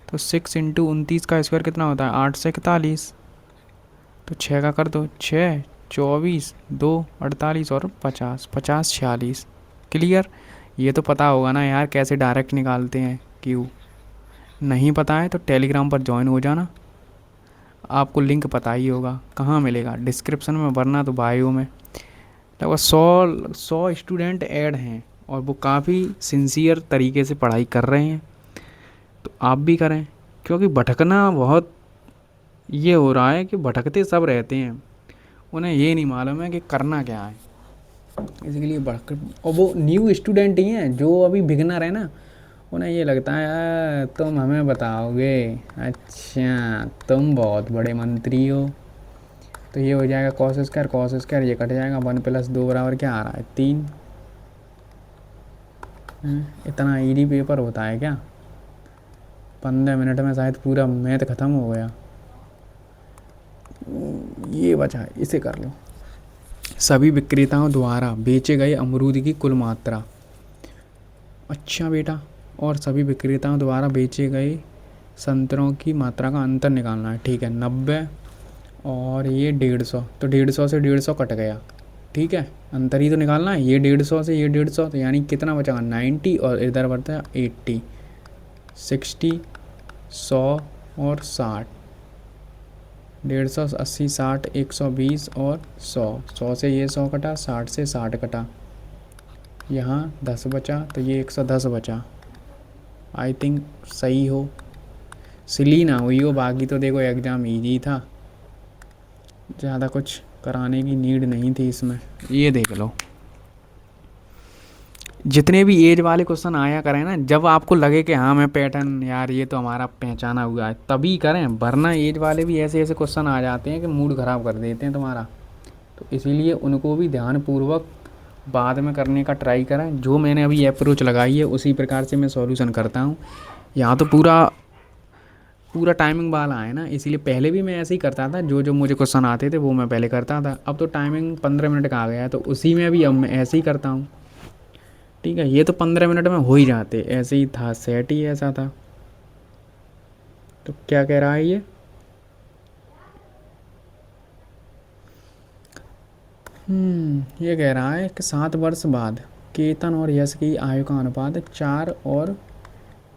तो 6 इंटू 29 का स्क्वायर कितना होता है 8 से 41, तो 6 का कर दो, 6 24 2 48 और 50 50 46। क्लियर। ये तो पता होगा ना यार कैसे डायरेक्ट निकालते हैं, क्यों नहीं पता है तो टेलीग्राम पर ज्वाइन हो जाना, आपको लिंक पता ही होगा कहाँ मिलेगा, डिस्क्रिप्शन में, वरना तो बायो में। लगभग 100 स्टूडेंट ऐड हैं, और वो काफ़ी सिंसियर तरीके से पढ़ाई कर रहे हैं, तो आप भी करें। क्योंकि भटकना बहुत ये हो रहा है कि भटकते सब रहते हैं, उन्हें ये नहीं मालूम है कि करना क्या है। इसके लिए भटक, और वो न्यू स्टूडेंट ही हैं जो अभी बिगनर है ना, उन्हें ये लगता है यार तुम हमें बताओगे, अच्छा तुम बहुत बड़े मंत्री हो। तो ये हो जाएगा कॉस स्क्वायर ये कट जाएगा, 1+2 बराबर क्या आ रहा है 3। इतना इजी पेपर होता है क्या? 15 मिनट में शायद पूरा मैथ ख़त्म हो गया। ये बचा, इसे कर लो। सभी विक्रेताओं द्वारा बेचे गए अमरूद की कुल मात्रा। अच्छा बेटा, और सभी विक्रेताओं द्वारा बेचे गए संतरों की मात्रा का अंतर निकालना है। ठीक है, 90 और ये 150, तो 150 से 150 कट गया। ठीक है, अंतर ही तो निकालना है, ये 150 से ये 150, तो यानी कितना बचा 90, और इधर बढ़ता है 80, 60, 100 और 60। 150, 80, 60, 120 और 100। 100 से ये 100 कटा, 60 से 60 कटा, यहाँ 10 बचा, तो ये 110 बचा। आई थिंक सही हो, सिली ना हुई हो। बाकी तो देखो एग्ज़ाम ईजी था, ज़्यादा कुछ कराने की नीड नहीं थी इसमें। ये देख लो, जितने भी एज वाले क्वेश्चन आया करें ना, जब आपको लगे कि हाँ मैं पैटर्न यार ये तो हमारा पहचाना हुआ है, तभी करें, वरना एज वाले भी ऐसे ऐसे क्वेश्चन आ जाते हैं कि मूड ख़राब कर देते हैं तुम्हारा। तो इसीलिए उनको भी ध्यानपूर्वक बाद में करने का ट्राई करें। जो मैंने अभी अप्रोच लगाई है उसी प्रकार से मैं सॉल्यूशन करता हूँ। यहाँ तो पूरा पूरा टाइमिंग वाला है ना, इसीलिए पहले भी मैं ऐसे ही करता था, जो जो मुझे क्वेश्चन आते थे वो मैं पहले करता था। अब तो टाइमिंग 15 मिनट का आ गया है, तो उसी में भी अब मैं ऐसे ही करता हूँ। ठीक है, ये तो 15 मिनट में हो ही जाते, ऐसे ही था, सेट ही ऐसा था। तो क्या कह रहा है ये? ये कह रहा है कि 7 वर्ष बाद केतन और यश की आयु का अनुपात 4 और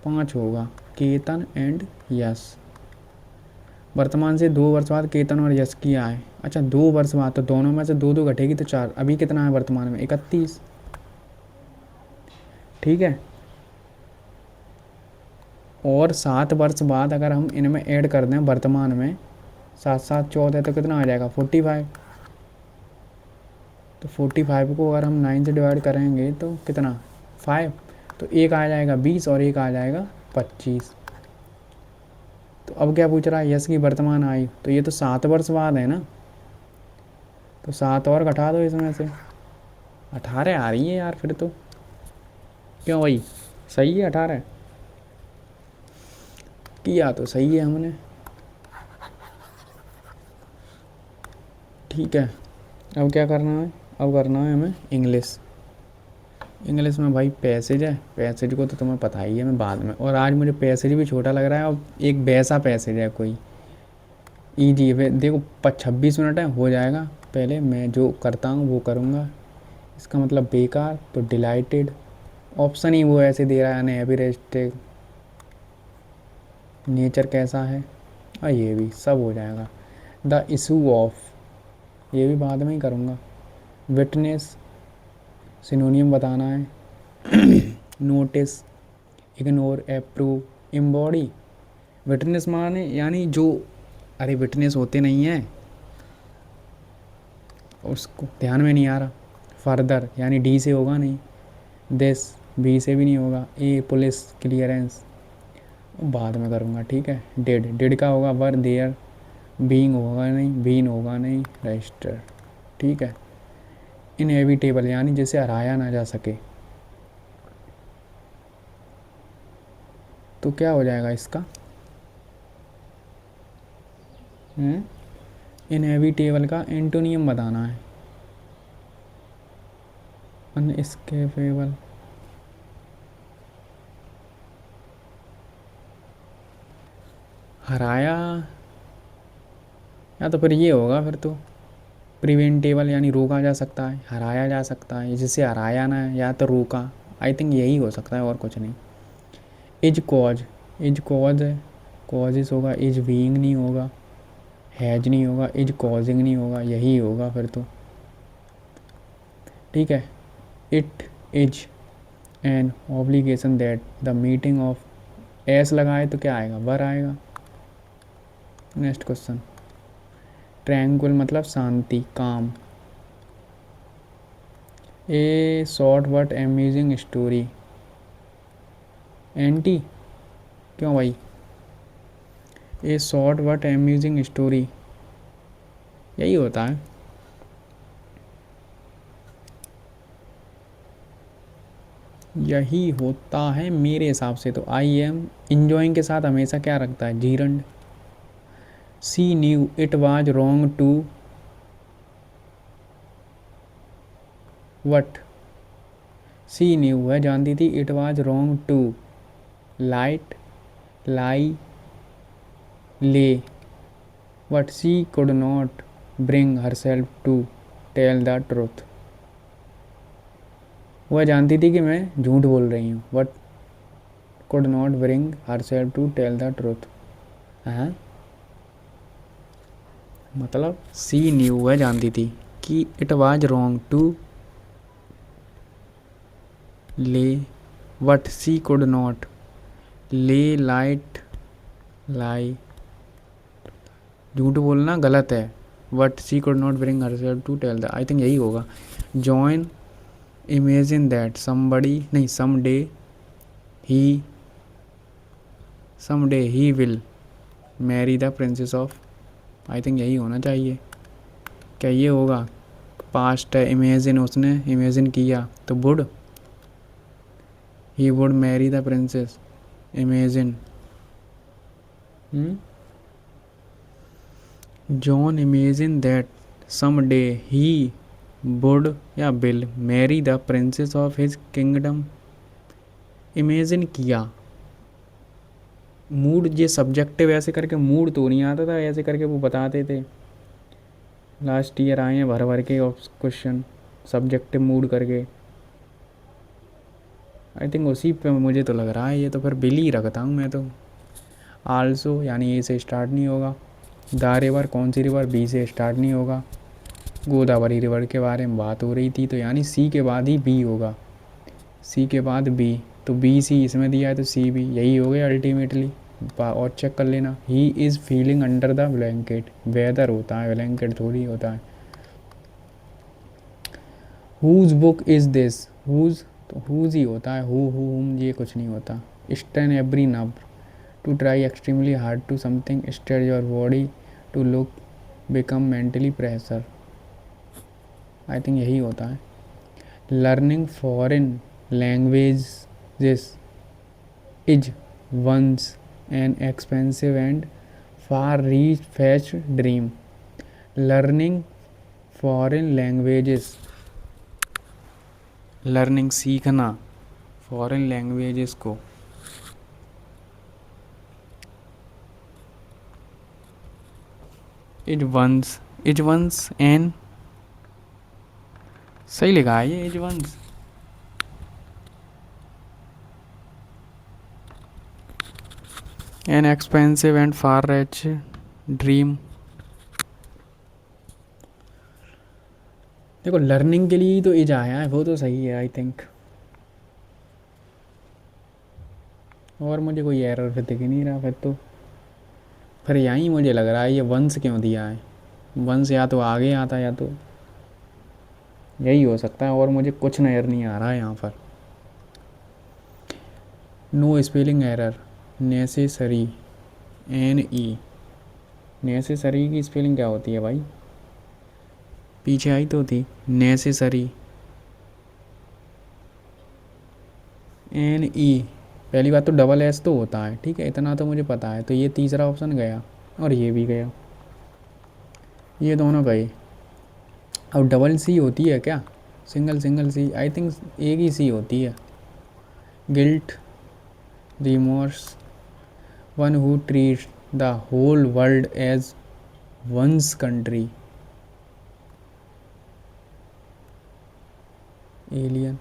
5 होगा। केतन एंड यश, वर्तमान से 2 वर्ष बाद केतन और यश की आय। अच्छा, 2 वर्ष बाद, तो दोनों में से दो दो घटेगी तो 4। अभी कितना है वर्तमान में? 31। ठीक है, और 7 वर्ष बाद अगर हम इनमें ऐड कर दें वर्तमान में, 7 7 14, तो कितना आ जाएगा 45। तो 45 को अगर हम 9 से डिवाइड करेंगे तो कितना 5, तो एक आ जाएगा 20 और एक आ जाएगा 25। तो अब क्या पूछ रहा है? यश की वर्तमान आयु, तो ये तो 7 वर्ष बाद है ना, तो 7 और घटा दो इसमें से, 18 आ रही है यार फिर तो। क्यों भाई, सही है 18? किया तो सही है हमने। ठीक है, अब क्या करना है? अब करना है हमें इंग्लिश। इंग्लिश में भाई पैसेज है, पैसेज को तो तुम्हें पता ही है, मैं बाद में, और आज मुझे पैसेज भी छोटा लग रहा है, और एक वैसा पैसेज है कोई ईजी है। देखो 26 मिनट है, हो जाएगा। पहले मैं जो करता हूँ वो करूँगा। इसका मतलब बेकार, तो डिलाइटेड, ऑप्शन ही वो ऐसे दे रहा है, अनएवरेस्टेड, नेचर कैसा है, और ये भी सब हो जाएगा। द इशू ऑफ, ये भी बाद में ही करूँगा। विटनेस, सिनोनियम बताना है। Notice, ignore, approve, embody. Witness माने यानी जो, अरे विटनेस होते नहीं हैं, उसको ध्यान में नहीं आ रहा। फर्दर यानी डी से होगा नहीं, दिस बी से भी नहीं होगा, ए पुलिस क्लियरेंस बाद में करूँगा। ठीक है, डेड, डेड का होगा वर देयर, बीइंग होगा नहीं, बीन होगा नहीं, रजिस्टर। ठीक है, इनएविटेबल यानी जिसे हराया ना जा सके, तो क्या हो जाएगा इसका? इनएविटेबल का एंटोनियम बताना है। अनएस्केपेबल, हराया, या तो फिर ये होगा फिर तो प्रिवेंटेबल यानी रोका जा सकता है, हराया जा सकता है, जिसे हराया ना है, या तो रोका। आई थिंक यही हो सकता है और कुछ नहीं। इज कॉज, इज कॉज है, कॉजेस होगा, इज बीइंग नहीं होगा, हैज नहीं होगा, इज कॉजिंग नहीं होगा, यही होगा फिर तो। ठीक है, it is an obligation that the meeting of S लगाए तो क्या आएगा, वर आएगा। नेक्स्ट क्वेश्चन, ट्रैंक्विल मतलब शांति, काम। ए short but amazing story, anti, क्यों भाई? ए शॉर्ट बट अमेजिंग स्टोरी, यही होता है। यही होता है मेरे हिसाब से तो। आई एम इंजॉइंग के साथ हमेशा क्या रखता है, gerund. She knew it was wrong to what, she knew वह जानती थी, it was wrong to light, lie, lay, what she could not bring herself to tell the truth, वह जानती थी कि मैं झूठ बोल रही हूँ, but could not bring herself to tell the truth. हाँ, मतलब सी न्यू वह जानती थी कि it was wrong to lay, what she could not lay, light, lie, झूठ बोलना गलत है, what she could not bring herself to tell the, I think यही होगा। जॉइन इमेजिन दैट समबडी, नहीं, he someday he will marry the princess of, I think यही होना चाहिए। क्या ये होगा? पास्ट है, इमेजिन उसने इमेजिन किया, तो would, he would marry the princess, imagine. John imagine that someday he would या will marry the princess of his kingdom, imagine किया। मूड, ये सब्जेक्टिव ऐसे करके मूड तो नहीं आता था, ऐसे करके वो बताते थे। लास्ट ईयर आए हैं भर भर के क्वेश्चन सब्जेक्टिव मूड करके। आई थिंक उसी पे मुझे तो लग रहा है, ये तो फिर बिल ही रखता हूँ मैं तो। आल्सो यानी ए से स्टार्ट नहीं होगा। द रिवर, कौन सी रिवर, बी से स्टार्ट नहीं होगा। गोदावरी रिवर के बारे में बात हो रही थी, तो यानी सी के बाद ही बी होगा, सी के बाद बी, तो बी सी इसमें दिया है तो सी बी, यही हो गया अल्टीमेटली। और चेक कर लेना, he is feeling under the blanket, weather होता है, ब्लैंकेट थोड़ी होता है। Whose book is this, whose तो हुज ही होता है, हुम ये कुछ नहीं होता। Strain every nerve, to try extremely hard to something, stretch your body to look become mentally pressure, I think यही होता है। Learning foreign languages is once an expensive and far reach fetch dream, learning foreign languages, learning सीखना foreign languages को, is once an, सही लिखा है ये, is once. An expensive and far reach dream, देखो लर्निंग के लिए ही तो इज आया है, वो तो सही है आई थिंक। और मुझे कोई एरर फिर दिख नहीं रहा फिर यहीं मुझे लग रहा है ये वंस क्यों दिया है, वंस या तो आगे आता या तो यही हो सकता है, और मुझे कुछ नज़र नहीं आ रहा है यहाँ पर। No spelling error, necessary, N E, necessary की स्पेलिंग क्या होती है भाई, पीछे आई तो थी, नेसेसरी, एन ई, पहली बात तो डबल एस तो होता है, ठीक है, इतना तो मुझे पता है, तो ये तीसरा ऑप्शन गया और ये भी गया, ये दोनों गए। अब डबल सी होती है क्या, सिंगल सी, आई थिंक एक ही सी होती है। Guilt, remorse, one who treat the whole world as one's country, alien,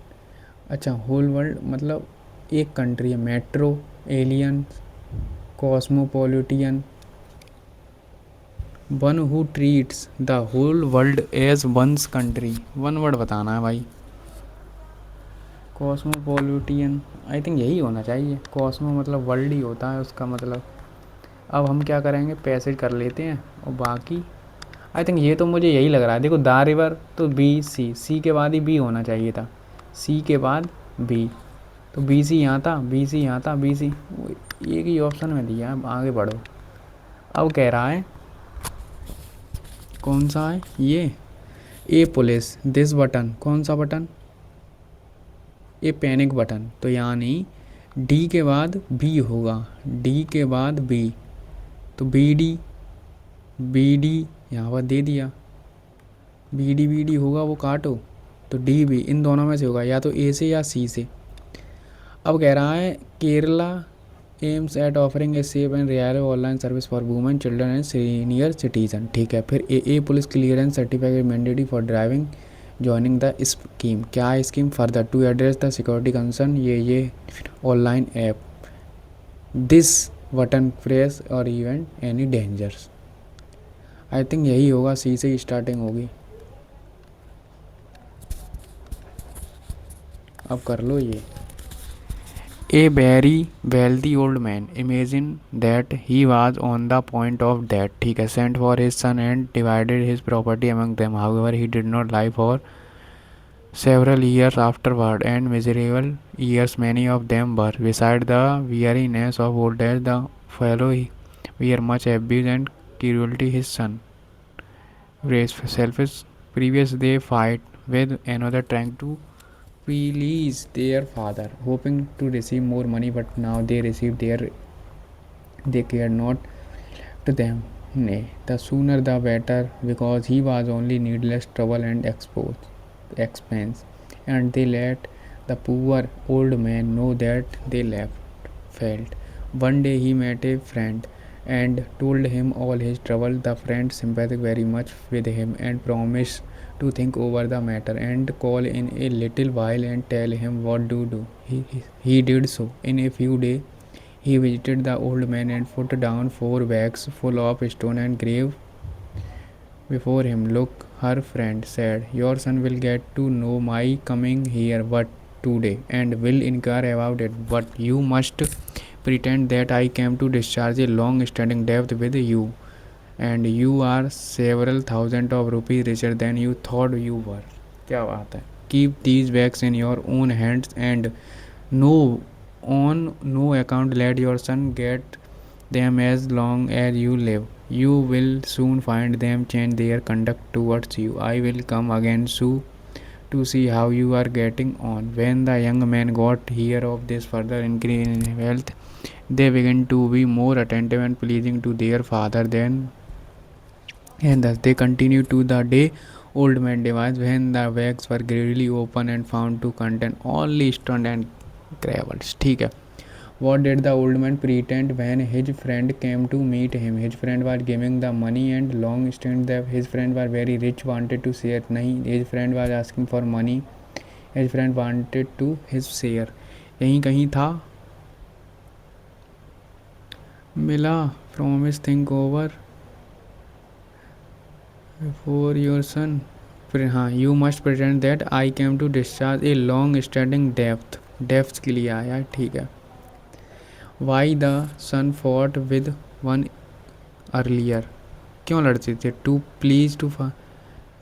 अच्छा होल वर्ल्ड मतलब एक कंट्री है, metro, alien, cosmopolitan, one who treats the whole world as one's country, one word बताना है भाई, कॉस्मोपोलिटियन, आई थिंक यही होना चाहिए। कॉस्मो मतलब वर्ल्ड ही होता है उसका मतलब। अब हम क्या करेंगे, पैसेज कर लेते हैं और बाकी आई थिंक ये तो मुझे यही लग रहा है। देखो द रिवर तो बी सी, सी के बाद ही बी होना चाहिए था, सी के बाद बी, तो बी सी यहाँ था, बी सी यहाँ था, बी सी एक ही ऑप्शन में दिया है। आगे बढ़ो। अब कह रहा है कौन सा है ये, ए पुलिस दिस बटन, कौन सा बटन, ए पैनिक बटन, तो यानी डी के बाद बी होगा, डी के बाद बी, तो बी डी यहाँ पर दे दिया, बी डी होगा वो काटो, तो डी बी इन दोनों में से होगा, या तो ए से या सी से। अब कह रहा है Kerala aims at offering a safe and reliable online service for women children and senior citizen. ठीक है, फिर a police clearance certificate mandatory for driving joining the scheme. क्या है scheme, further to address the security concern, ये online app, this button press और event any dangers. I think यही होगा, सी से ही स्टार्टिंग होगी। अब कर लो ये। A very wealthy old man, imagine that he was on the point of death, ठीक है, sent for his son and divided his property among them. However, he did not live for several years afterward, and miserable years many of them were. Beside the weariness of old age, the fellow were much abuse and cruelty. His son raised selfish previous they fight with another trying to please their father, hoping to receive more money, but now they receive they cared not to them. Nay, the sooner the better, because he was only needless trouble and expense, and they let the poor old man know that they felt. One day he met a friend and told him all his trouble. The friend sympathetic very much with him and promised to think over the matter and call in a little while and tell him what to do. He did so. In a few days he visited the old man and put down 4 bags full of stone and grave before him. Look, her friend said, your son will get to know my coming here but today and will inquire about it. But you must pretend that I came to discharge a long standing debt with you, and you are several thousand of rupees richer than you thought you were. क्या बात है। Keep these bags in your own hands and no on no account let your son get them as long as you live. You will soon find them change their conduct towards you. I will come again soon to see how you are getting on. When the young man got hear of this further increase in wealth, they began to be more attentive and pleasing to their father than, and thus they continued to the day old man devised, when the bags were gradually opened and found to contain only stone and gravels. ठीक है। What did the old man pretend when his friend came to meet him? His friend was giving the money and long stint that his friend was very rich, wanted to share. नहीं, his friend was asking for money. His friend wanted to his share. यहीं कहीं था। मिला promise think over for your son. फिर हाँ, you must pretend that I came to discharge a long standing debt के लिए आया, ठीक है। Why the son fought with one earlier, क्यों लड़ते थे, to please to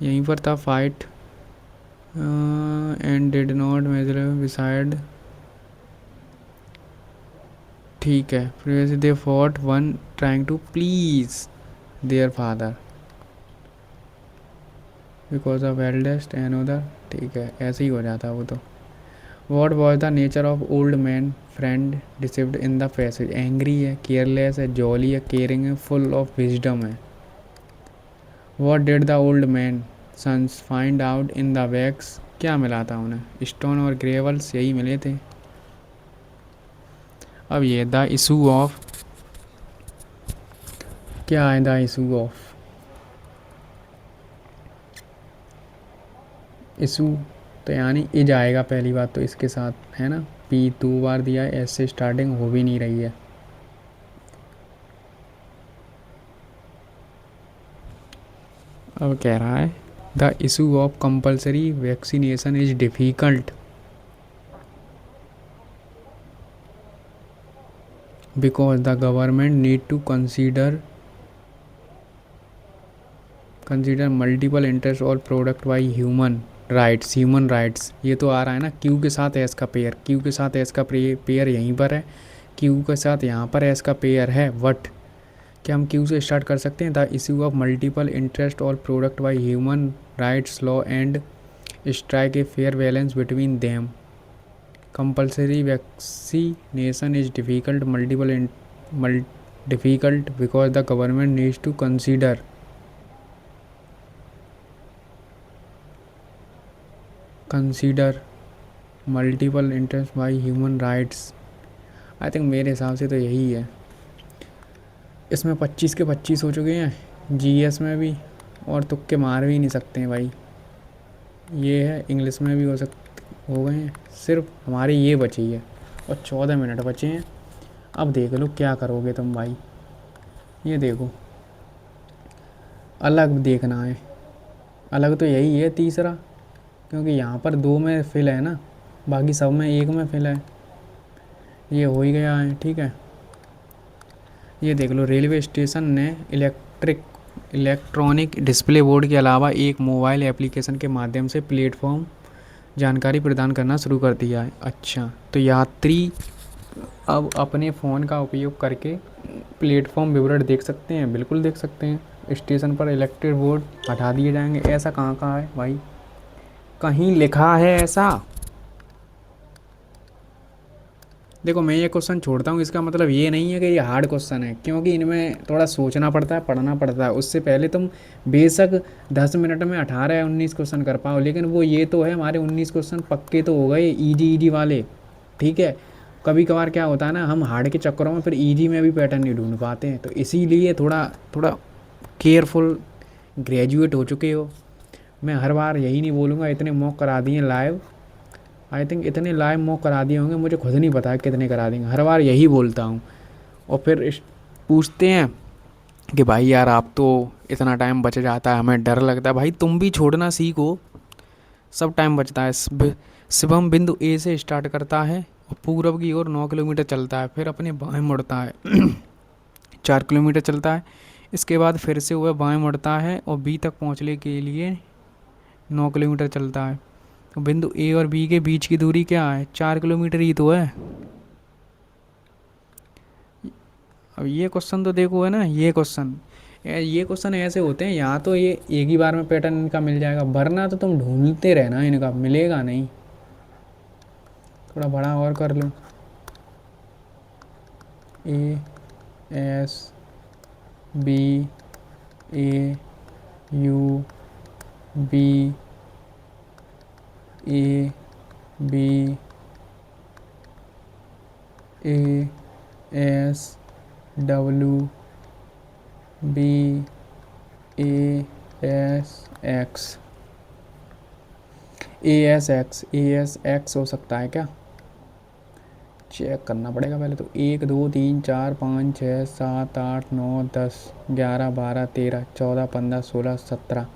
यहीं पर था fight and did not measure beside, ठीक है। फिर they fought one trying to please their father because of eldest another, ठीक है, ऐसे ही हो जाता वो तो। What was the nature of old man friend deceived in the passage? Angry है, careless है, jolly है, caring है, full of wisdom है। What did the old man sons find out in the bags? क्या मिला था उन्हें, स्टोन और ग्रेवल्स यही मिले थे। अब ये द इशू ऑफ, क्या है द इशू ऑफ, इशू तो यानी इज आएगा पहली बात तो इसके साथ, है ना। पी 2 बार दिया है, एस से स्टार्टिंग हो भी नहीं रही है। अब कह रहा है the issue of compulsory vaccination is difficult because the government need to consider multiple interest और प्रोडक्ट बाई ह्यूमन राइट्स। ये तो आ रहा है ना, क्यू के साथ एस का पेयर, क्यू के साथ एस का पेयर यहीं पर है, क्यू के साथ यहाँ पर एस का पेयर है। वट, क्या हम क्यू से स्टार्ट कर सकते हैं? The issue of multiple interest और product by human rights law and strike a fair balance between them. Compulsory vaccination is difficult because the government needs to consider multiple interest by human rights. I think मेरे हिसाब से तो यही है। इसमें 25 के 25 हो चुके हैं, जीएस में भी, और तुक्के मार भी नहीं सकते हैं भाई। ये है, इंग्लिश में भी हो गए हैं, सिर्फ हमारी ये बची है और 14 मिनट बचे हैं। अब देख लो क्या करोगे तुम भाई। ये देखो, अलग देखना है, अलग तो यही है तीसरा, क्योंकि यहाँ पर 2 में फिल है ना, बाकी सब में 1 में फिल है। ये हो ही गया है, ठीक है। ये देख लो, रेलवे स्टेशन ने इलेक्ट्रॉनिक डिस्प्ले बोर्ड के अलावा एक मोबाइल एप्लीकेशन के माध्यम से प्लेटफॉर्म जानकारी प्रदान करना शुरू कर दिया है। अच्छा, तो यात्री अब अपने फ़ोन का उपयोग करके प्लेटफॉर्म विवरण देख सकते हैं, बिल्कुल देख सकते हैं। स्टेशन पर इलेक्ट्रिक बोर्ड हटा दिए जाएंगे, ऐसा कहाँ कहाँ है भाई? कहीं लिखा है ऐसा? देखो, मैं ये क्वेश्चन छोड़ता हूँ, इसका मतलब ये नहीं है कि ये हार्ड क्वेश्चन है, क्योंकि इनमें थोड़ा सोचना पड़ता है, पढ़ना पड़ता है। उससे पहले तुम बेशक 10 मिनट में 18 या 19 क्वेश्चन कर पाओ, लेकिन वो ये तो है, हमारे 19 क्वेश्चन पक्के तो हो गए ईजी वाले, ठीक है। कभी कभार क्या होता है ना, हम हार्ड के चक्करों में फिर ईजी में भी पैटर्न नहीं ढूंढ पाते हैं, तो इसीलिए थोड़ा थोड़ा केयरफुल। ग्रेजुएट हो चुके हो, मैं हर बार यही नहीं बोलूँगा इतने मॉक करा दिए लाइव। आई थिंक इतने लाइव मॉक करा दिए होंगे, मुझे खुद नहीं पता है कितने करा देंगे, हर बार यही बोलता हूँ। और फिर पूछते हैं कि भाई यार आप तो इतना टाइम बच जाता है, हमें डर लगता है। भाई तुम भी छोड़ना सीखो, सब टाइम बचता है। शिवम बिंदु ए से स्टार्ट करता है और पूरब की ओर 9 किलोमीटर चलता है, फिर अपने बाएं मुड़ता है 4 किलोमीटर चलता है, इसके बाद फिर से वह बाएं मुड़ता है और बी तक पहुंचने के लिए 9 किलोमीटर चलता है। तो बिंदु ए और बी के बीच की दूरी क्या है? 4 किलोमीटर ही तो है। अब ये क्वेश्चन तो देखो है ना, ये क्वेश्चन ऐसे होते हैं, यहाँ तो ये एक ही बार में पैटर्न इनका मिल जाएगा, वरना तो तुम ढूंढते रहना, इनका मिलेगा नहीं। थोड़ा बड़ा और कर लो, A S B A U B A B A S W B A S X. A S X हो सकता है क्या? चेक करना पड़ेगा पहले तो। 1 2 3 4 5 6 7 8 9 10 11 12 13 14 15 16 17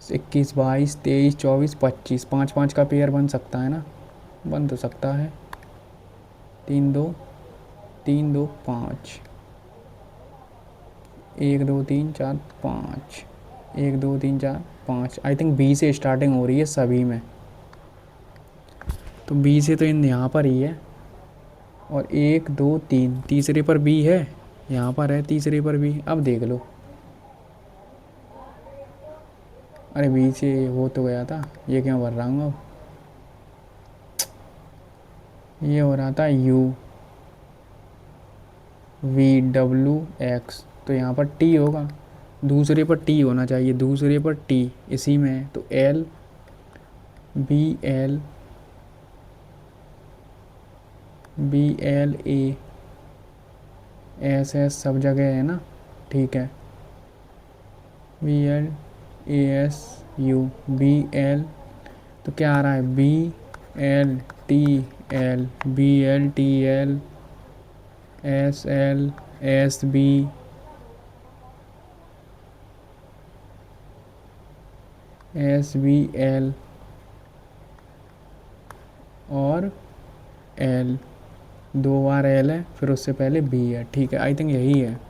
21 22 23 24 25, 5 5 का पेयर बन सकता है ना? बन तो सकता है। 3 2 3 2 5, 1 2 3 4 5, 1 2 3 4 5। आई थिंक बी से स्टार्टिंग हो रही है सभी में, तो बी से तो इन यहाँ पर ही है। और 1 2 3 तीसरे पर बी है, यहाँ पर है तीसरे पर बी। अब देख लो, अरे बी से हो तो गया था, ये क्या भर रहा हूँ अब? ये हो रहा था यू वी डब्ल्यू एक्स, तो यहाँ पर टी होगा, दूसरे पर टी होना चाहिए, दूसरे पर टी इसी में है, तो L B L A S S सब जगह है ना, ठीक है। B L A S U B L, तो क्या आ रहा है? B L T L, B L T L, S L S B, S B L और एल। 2 बार एल है, फिर उससे पहले बी है। ठीक है, आई थिंक यही है।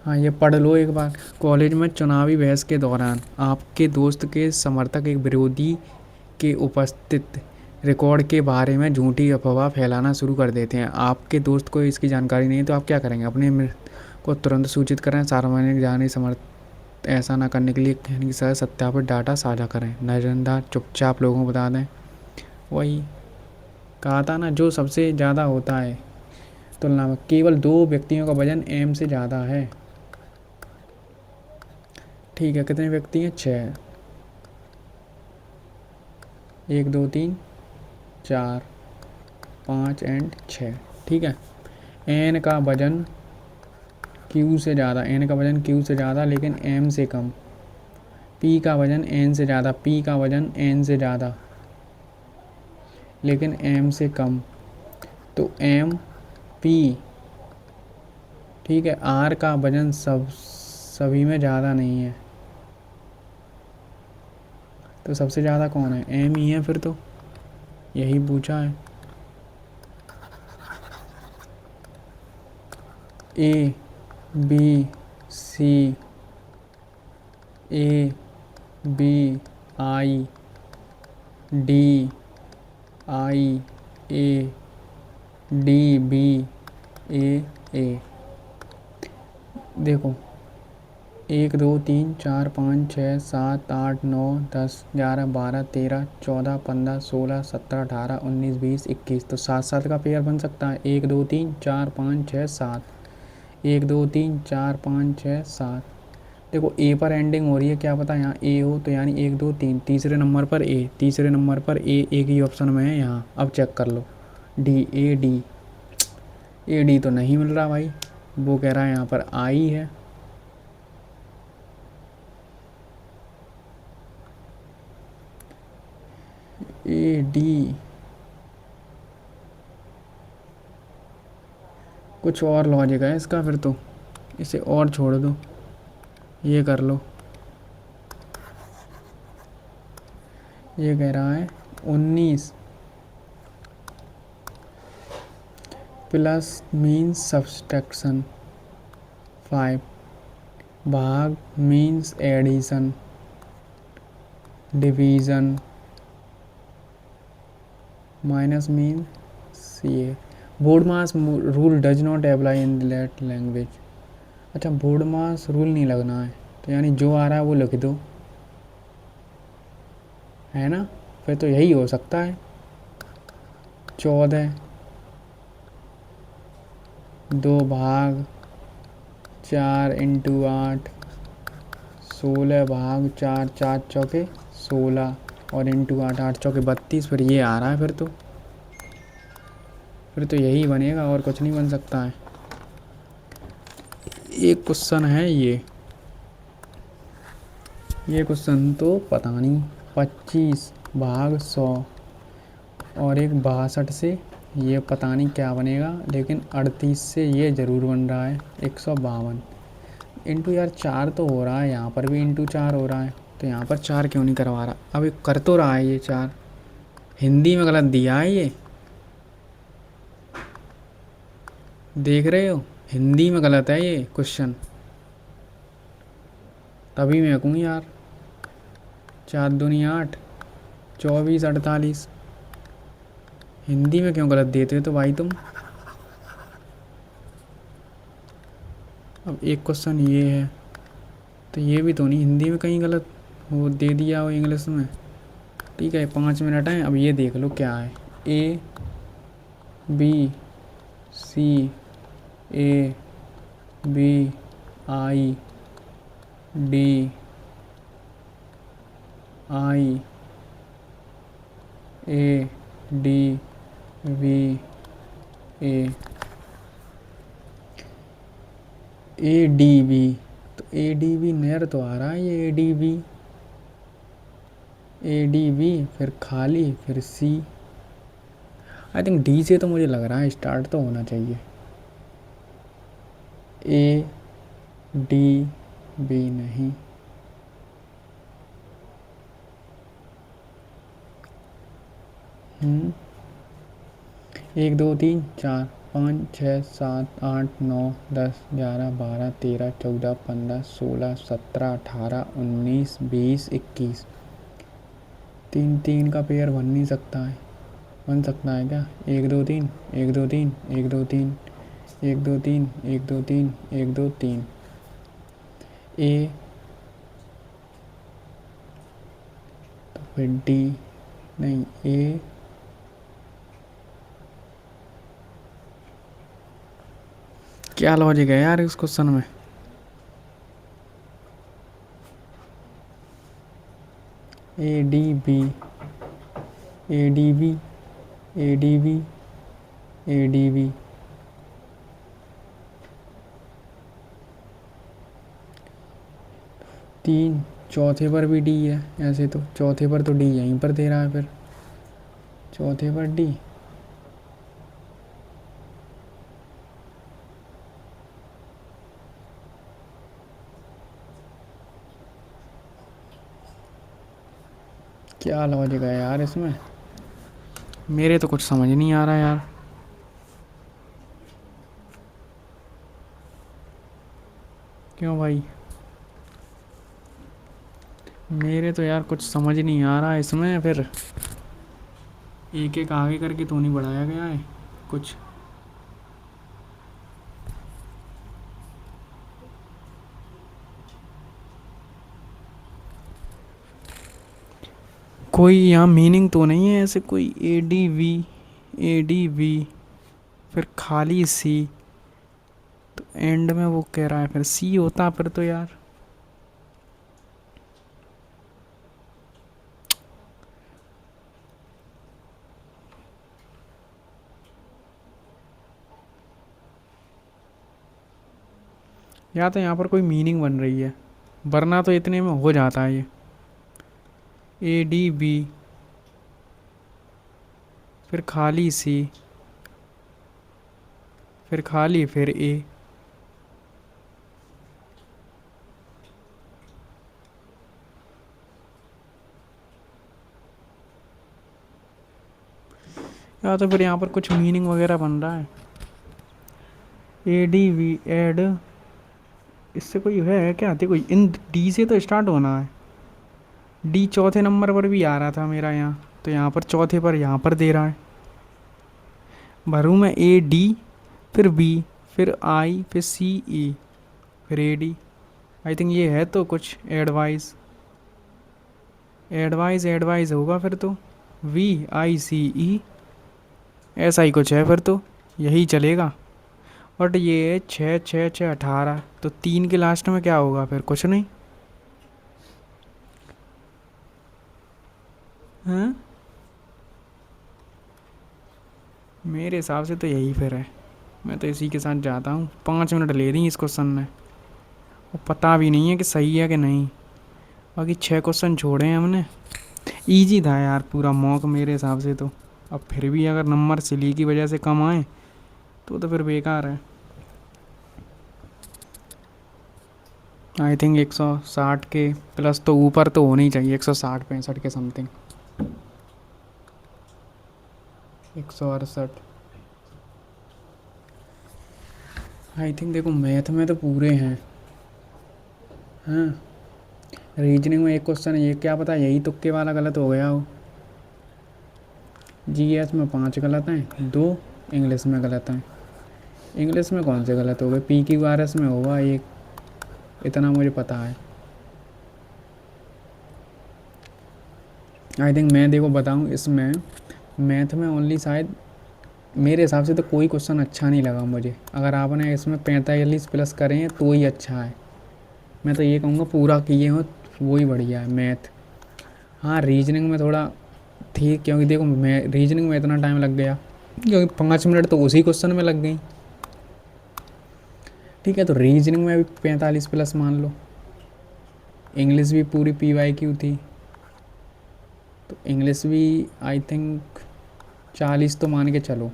हाँ, ये पढ़ लो एक बार। कॉलेज में चुनावी बहस के दौरान आपके दोस्त के समर्थक एक विरोधी के उपस्थित रिकॉर्ड के बारे में झूठी अफवाह फैलाना शुरू कर देते हैं। आपके दोस्त को इसकी जानकारी नहीं है, तो आप क्या करेंगे? अपने मित्र को तुरंत सूचित करें, सार्वजनिक जाने समर्थ ऐसा ना करने के लिए कहने की सलाह, सत्यापित डाटा साझा करें, नजरअंदाज चुपचाप लोगों को बता दें। वही कहा था ना, जो सबसे ज़्यादा होता है तुलना में, केवल 2 व्यक्तियों का वजन एम से ज़्यादा है। ठीक है, कितने व्यक्ति हैं? 6। 1 2 3 4 5 एंड 6। ठीक है। एन का वजन क्यू से ज़्यादा, एन का वजन क्यू से ज़्यादा लेकिन एम से कम। पी का वजन एन से ज़्यादा, पी का वजन एन से ज़्यादा लेकिन एम से कम। तो एम पी। ठीक है। आर का वजन सभी में ज़्यादा नहीं है, तो सबसे ज़्यादा कौन है? एम ही है फिर तो, यही पूछा है। A B C, A B I D I A D B A. देखो, 1 2 3 4 5 6 7 8 9 10 11 12 13 14 15 16 17 18 19 20 21। तो 7 7 का पेयर बन सकता है। 1 2 3 4 5 6 7। 1 2 3 4 5 6 7। देखो, ए पर एंडिंग हो रही है, क्या पता यहाँ ए हो, तो यानी 1 2 3। तीसरे नंबर पर ए, तीसरे नंबर पर ए, एक ही ऑप्शन में है यहाँ। अब चेक कर लो, D, A D. A D तो नहीं मिल रहा भाई, वो कह रहा है यहाँ पर आई है। ए डी, कुछ और लॉजिक है इसका फिर तो, इसे और छोड़ दो, ये कर लो। ये कह रहा है 19 प्लस मीन्स सब्सट्रैक्शन 5 भाग means addition division minus mean C A. BODMAS rule does not apply in that language. अच्छा, बोर्ड मास रूल नहीं लगना है, तो यानी जो आ रहा है वो लिख दो, है ना? फिर तो यही हो सकता है। 14 2 भाग 4 इंटू 8 16 भाग 4 4 चौके 16 और इंटू 8 8 चौके 32। फिर ये आ रहा है, फिर तो यही बनेगा और कुछ नहीं बन सकता है। एक क्वेश्चन है ये क्वेश्चन तो पता नहीं। 25 भाग 100 और एक 62 से, ये पता नहीं क्या बनेगा, लेकिन 38 से ये ज़रूर बन रहा है 152। इंटू यार 4 तो हो रहा है, यहाँ पर भी इंटू 4 हो रहा है, तो यहाँ पर 4 क्यों नहीं करवा रहा? अब ये कर तो रहा है ये 4, हिंदी में गलत दिया है ये, देख रहे हो? हिंदी में गलत है ये क्वेश्चन, तभी मैं कहूँ यार। 4 दूनी 8 24 48, हिंदी में क्यों गलत देते हो तो भाई तुम? अब एक क्वेश्चन ये है, तो ये भी तो नहीं हिंदी में कहीं गलत वो दे दिया हो इंग्लिश में। ठीक है, 5 मिनट हैं। अब ये देख लो क्या है। A B C, A B I D I A D V A D B. तो ए डी बी नेर तो आ रहा है ये, ए डी बी फिर खाली, फिर सी। आई थिंक डी से तो मुझे लग रहा है स्टार्ट तो होना चाहिए। ए डी बी नहीं, एक दो तीन चार पाँच छः सात आठ नौ 10 11 12 13 14 15 16 17 18 19 20 21। तीन तीन का पेयर बन नहीं सकता है, बन सकता है क्या? एक दो तीन एक दो तीन एक दो तीन एक दो तीन एक दो तीन एक दो तीन। ए तो फिर डी नहीं, ए क्या लॉजिक है यार इस क्वेश्चन में? A D B A D B A D B A D B. तीन चौथे पर भी डी है, ऐसे तो चौथे पर तो डी यहीं पर दे रहा है, फिर चौथे पर डी। क्या लॉजिक है यार इसमें? मेरे तो कुछ समझ नहीं आ रहा यार। क्यों भाई? मेरे तो यार कुछ समझ नहीं आ रहा इसमें। फिर एक एक आगे करके तो नहीं बढ़ाया गया है कुछ। कोई यहाँ मीनिंग तो नहीं है ऐसे कोई? ए डी वी फिर खाली सी, तो एंड में वो कह रहा है फिर सी होता फिर तो यार। या तो यहाँ पर कोई मीनिंग बन रही है, वरना तो इतने में हो जाता है ये। ए डी बी फिर खाली सी फिर खाली फिर ए। या तो फिर यहाँ पर कुछ मीनिंग वगैरह बन रहा है। ए डी वी एड, इससे कोई है क्या? देखो इन डी से तो स्टार्ट होना है। डी चौथे नंबर पर भी आ रहा था मेरा यहाँ, तो यहाँ पर चौथे पर यहाँ पर दे रहा है। भरूँ मैं ए डी फिर बी फिर आई फिर सी ई फिर ए डी। आई थिंक ये है तो कुछ एडवाइस एडवाइस एडवाइस होगा फिर तो। वी आई सी ई ऐसा ही कुछ है फिर तो, यही चलेगा। बट ये है छः छः छः 18, तो तीन के लास्ट में क्या होगा फिर? कुछ नहीं। हाँ मेरे हिसाब से तो यही फिर है। मैं तो इसी के साथ जाता हूँ। 5 मिनट ले रही इस क्वेश्चन ने, वो पता भी नहीं है कि सही है कि नहीं। बाकी 6 क्वेश्चन छोड़े हैं हमने। इजी था यार पूरा मॉक मेरे हिसाब से तो। अब फिर भी अगर नंबर सिली की वजह से कम आए तो फिर बेकार है। आई थिंक 160 के प्लस तो ऊपर तो होनी चाहिए, 160 65 के समथिंग। 168। आई थिंक देखो मैथ में तो पूरे हैं। हाँ रीजनिंग में एक क्वेश्चन है, ये क्या पता यही तुक्के वाला गलत हो गया हो। जीएस में 5 गलत हैं, 2 इंग्लिश में गलत हैं। इंग्लिश में कौन से गलत हो गए? पी क्यू आर एस में होगा एक, इतना मुझे पता है। आई थिंक मैं देखो बताऊँ, इसमें मैथ में ओनली शायद मेरे हिसाब से तो कोई क्वेश्चन अच्छा नहीं लगा मुझे। अगर आपने इसमें 45 प्लस करें हैं तो ही अच्छा है। मैं तो ये कहूँगा पूरा किए हो वो ही बढ़िया है मैथ। हाँ रीजनिंग में थोड़ा थी, क्योंकि देखो मैं रीजनिंग में इतना टाइम लग गया, क्योंकि 5 मिनट तो उसी क्वेश्चन में लग गई। ठीक है तो रीजनिंग में भी 45 प्लस मान लो। इंग्लिश भी पूरी PYQ थी, तो इंग्लिश भी आई थिंक 40 तो मान के चलो।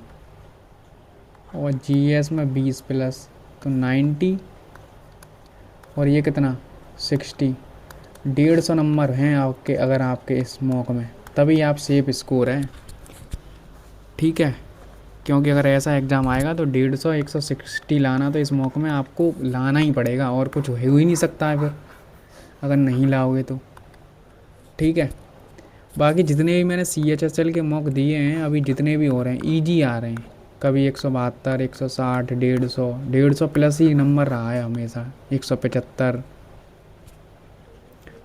और जीएस में 20 प्लस तो 90। और ये कितना 60, 150 नंबर हैं आपके अगर आपके इस मॉक में, तभी आप सेफ स्कोर हैं। ठीक है, क्योंकि अगर ऐसा एग्ज़ाम आएगा तो 150 160 लाना तो इस मौके में आपको लाना ही पड़ेगा, और कुछ हो ही नहीं सकता है फिर अगर नहीं लाओगे तो। ठीक है, बाकी जितने भी मैंने CHSL के मौक दिए हैं अभी, जितने भी हो रहे हैं ईजी आ रहे हैं। कभी 172, 160, 150, 150 प्लस ही नंबर रहा है हमेशा, 175।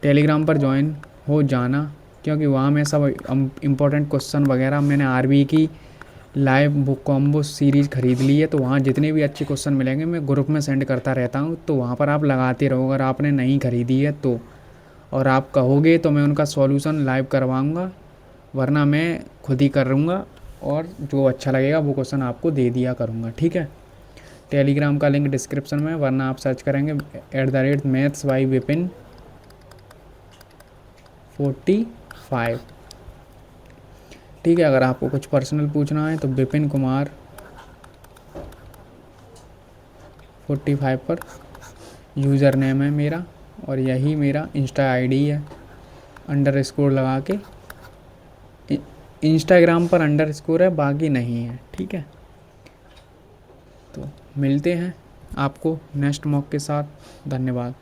टेलीग्राम पर ज्वाइन हो जाना, क्योंकि वहाँ मैं सब इम्पोर्टेंट क्वेश्चन वगैरह, मैंने आरबी की लाइव बुक कॉम्बो सीरीज़ खरीद ली है, तो वहाँ जितने भी अच्छे क्वेश्चन मिलेंगे मैं ग्रुप में सेंड करता रहता हूँ, तो वहाँ पर आप लगाते रहो अगर आपने नहीं खरीदी है तो। और आप कहोगे तो मैं उनका सॉल्यूशन लाइव करवाऊँगा, वरना मैं खुद ही करूँगा, और जो अच्छा लगेगा वो क्वेश्चन आपको दे दिया करूँगा। ठीक है, टेलीग्राम का लिंक डिस्क्रिप्शन में, वरना आप सर्च करेंगे @mathsbyvipin45। ठीक है, अगर आपको कुछ पर्सनल पूछना है तो विपिन कुमार 45 पर यूज़र नेम है मेरा, और यही मेरा इंस्टा आईडी है, अंडरस्कोर लगा के। इंस्टाग्राम पर अंडरस्कोर है, बाकी नहीं है। ठीक है, तो मिलते हैं आपको नेक्स्ट मॉक के साथ। धन्यवाद।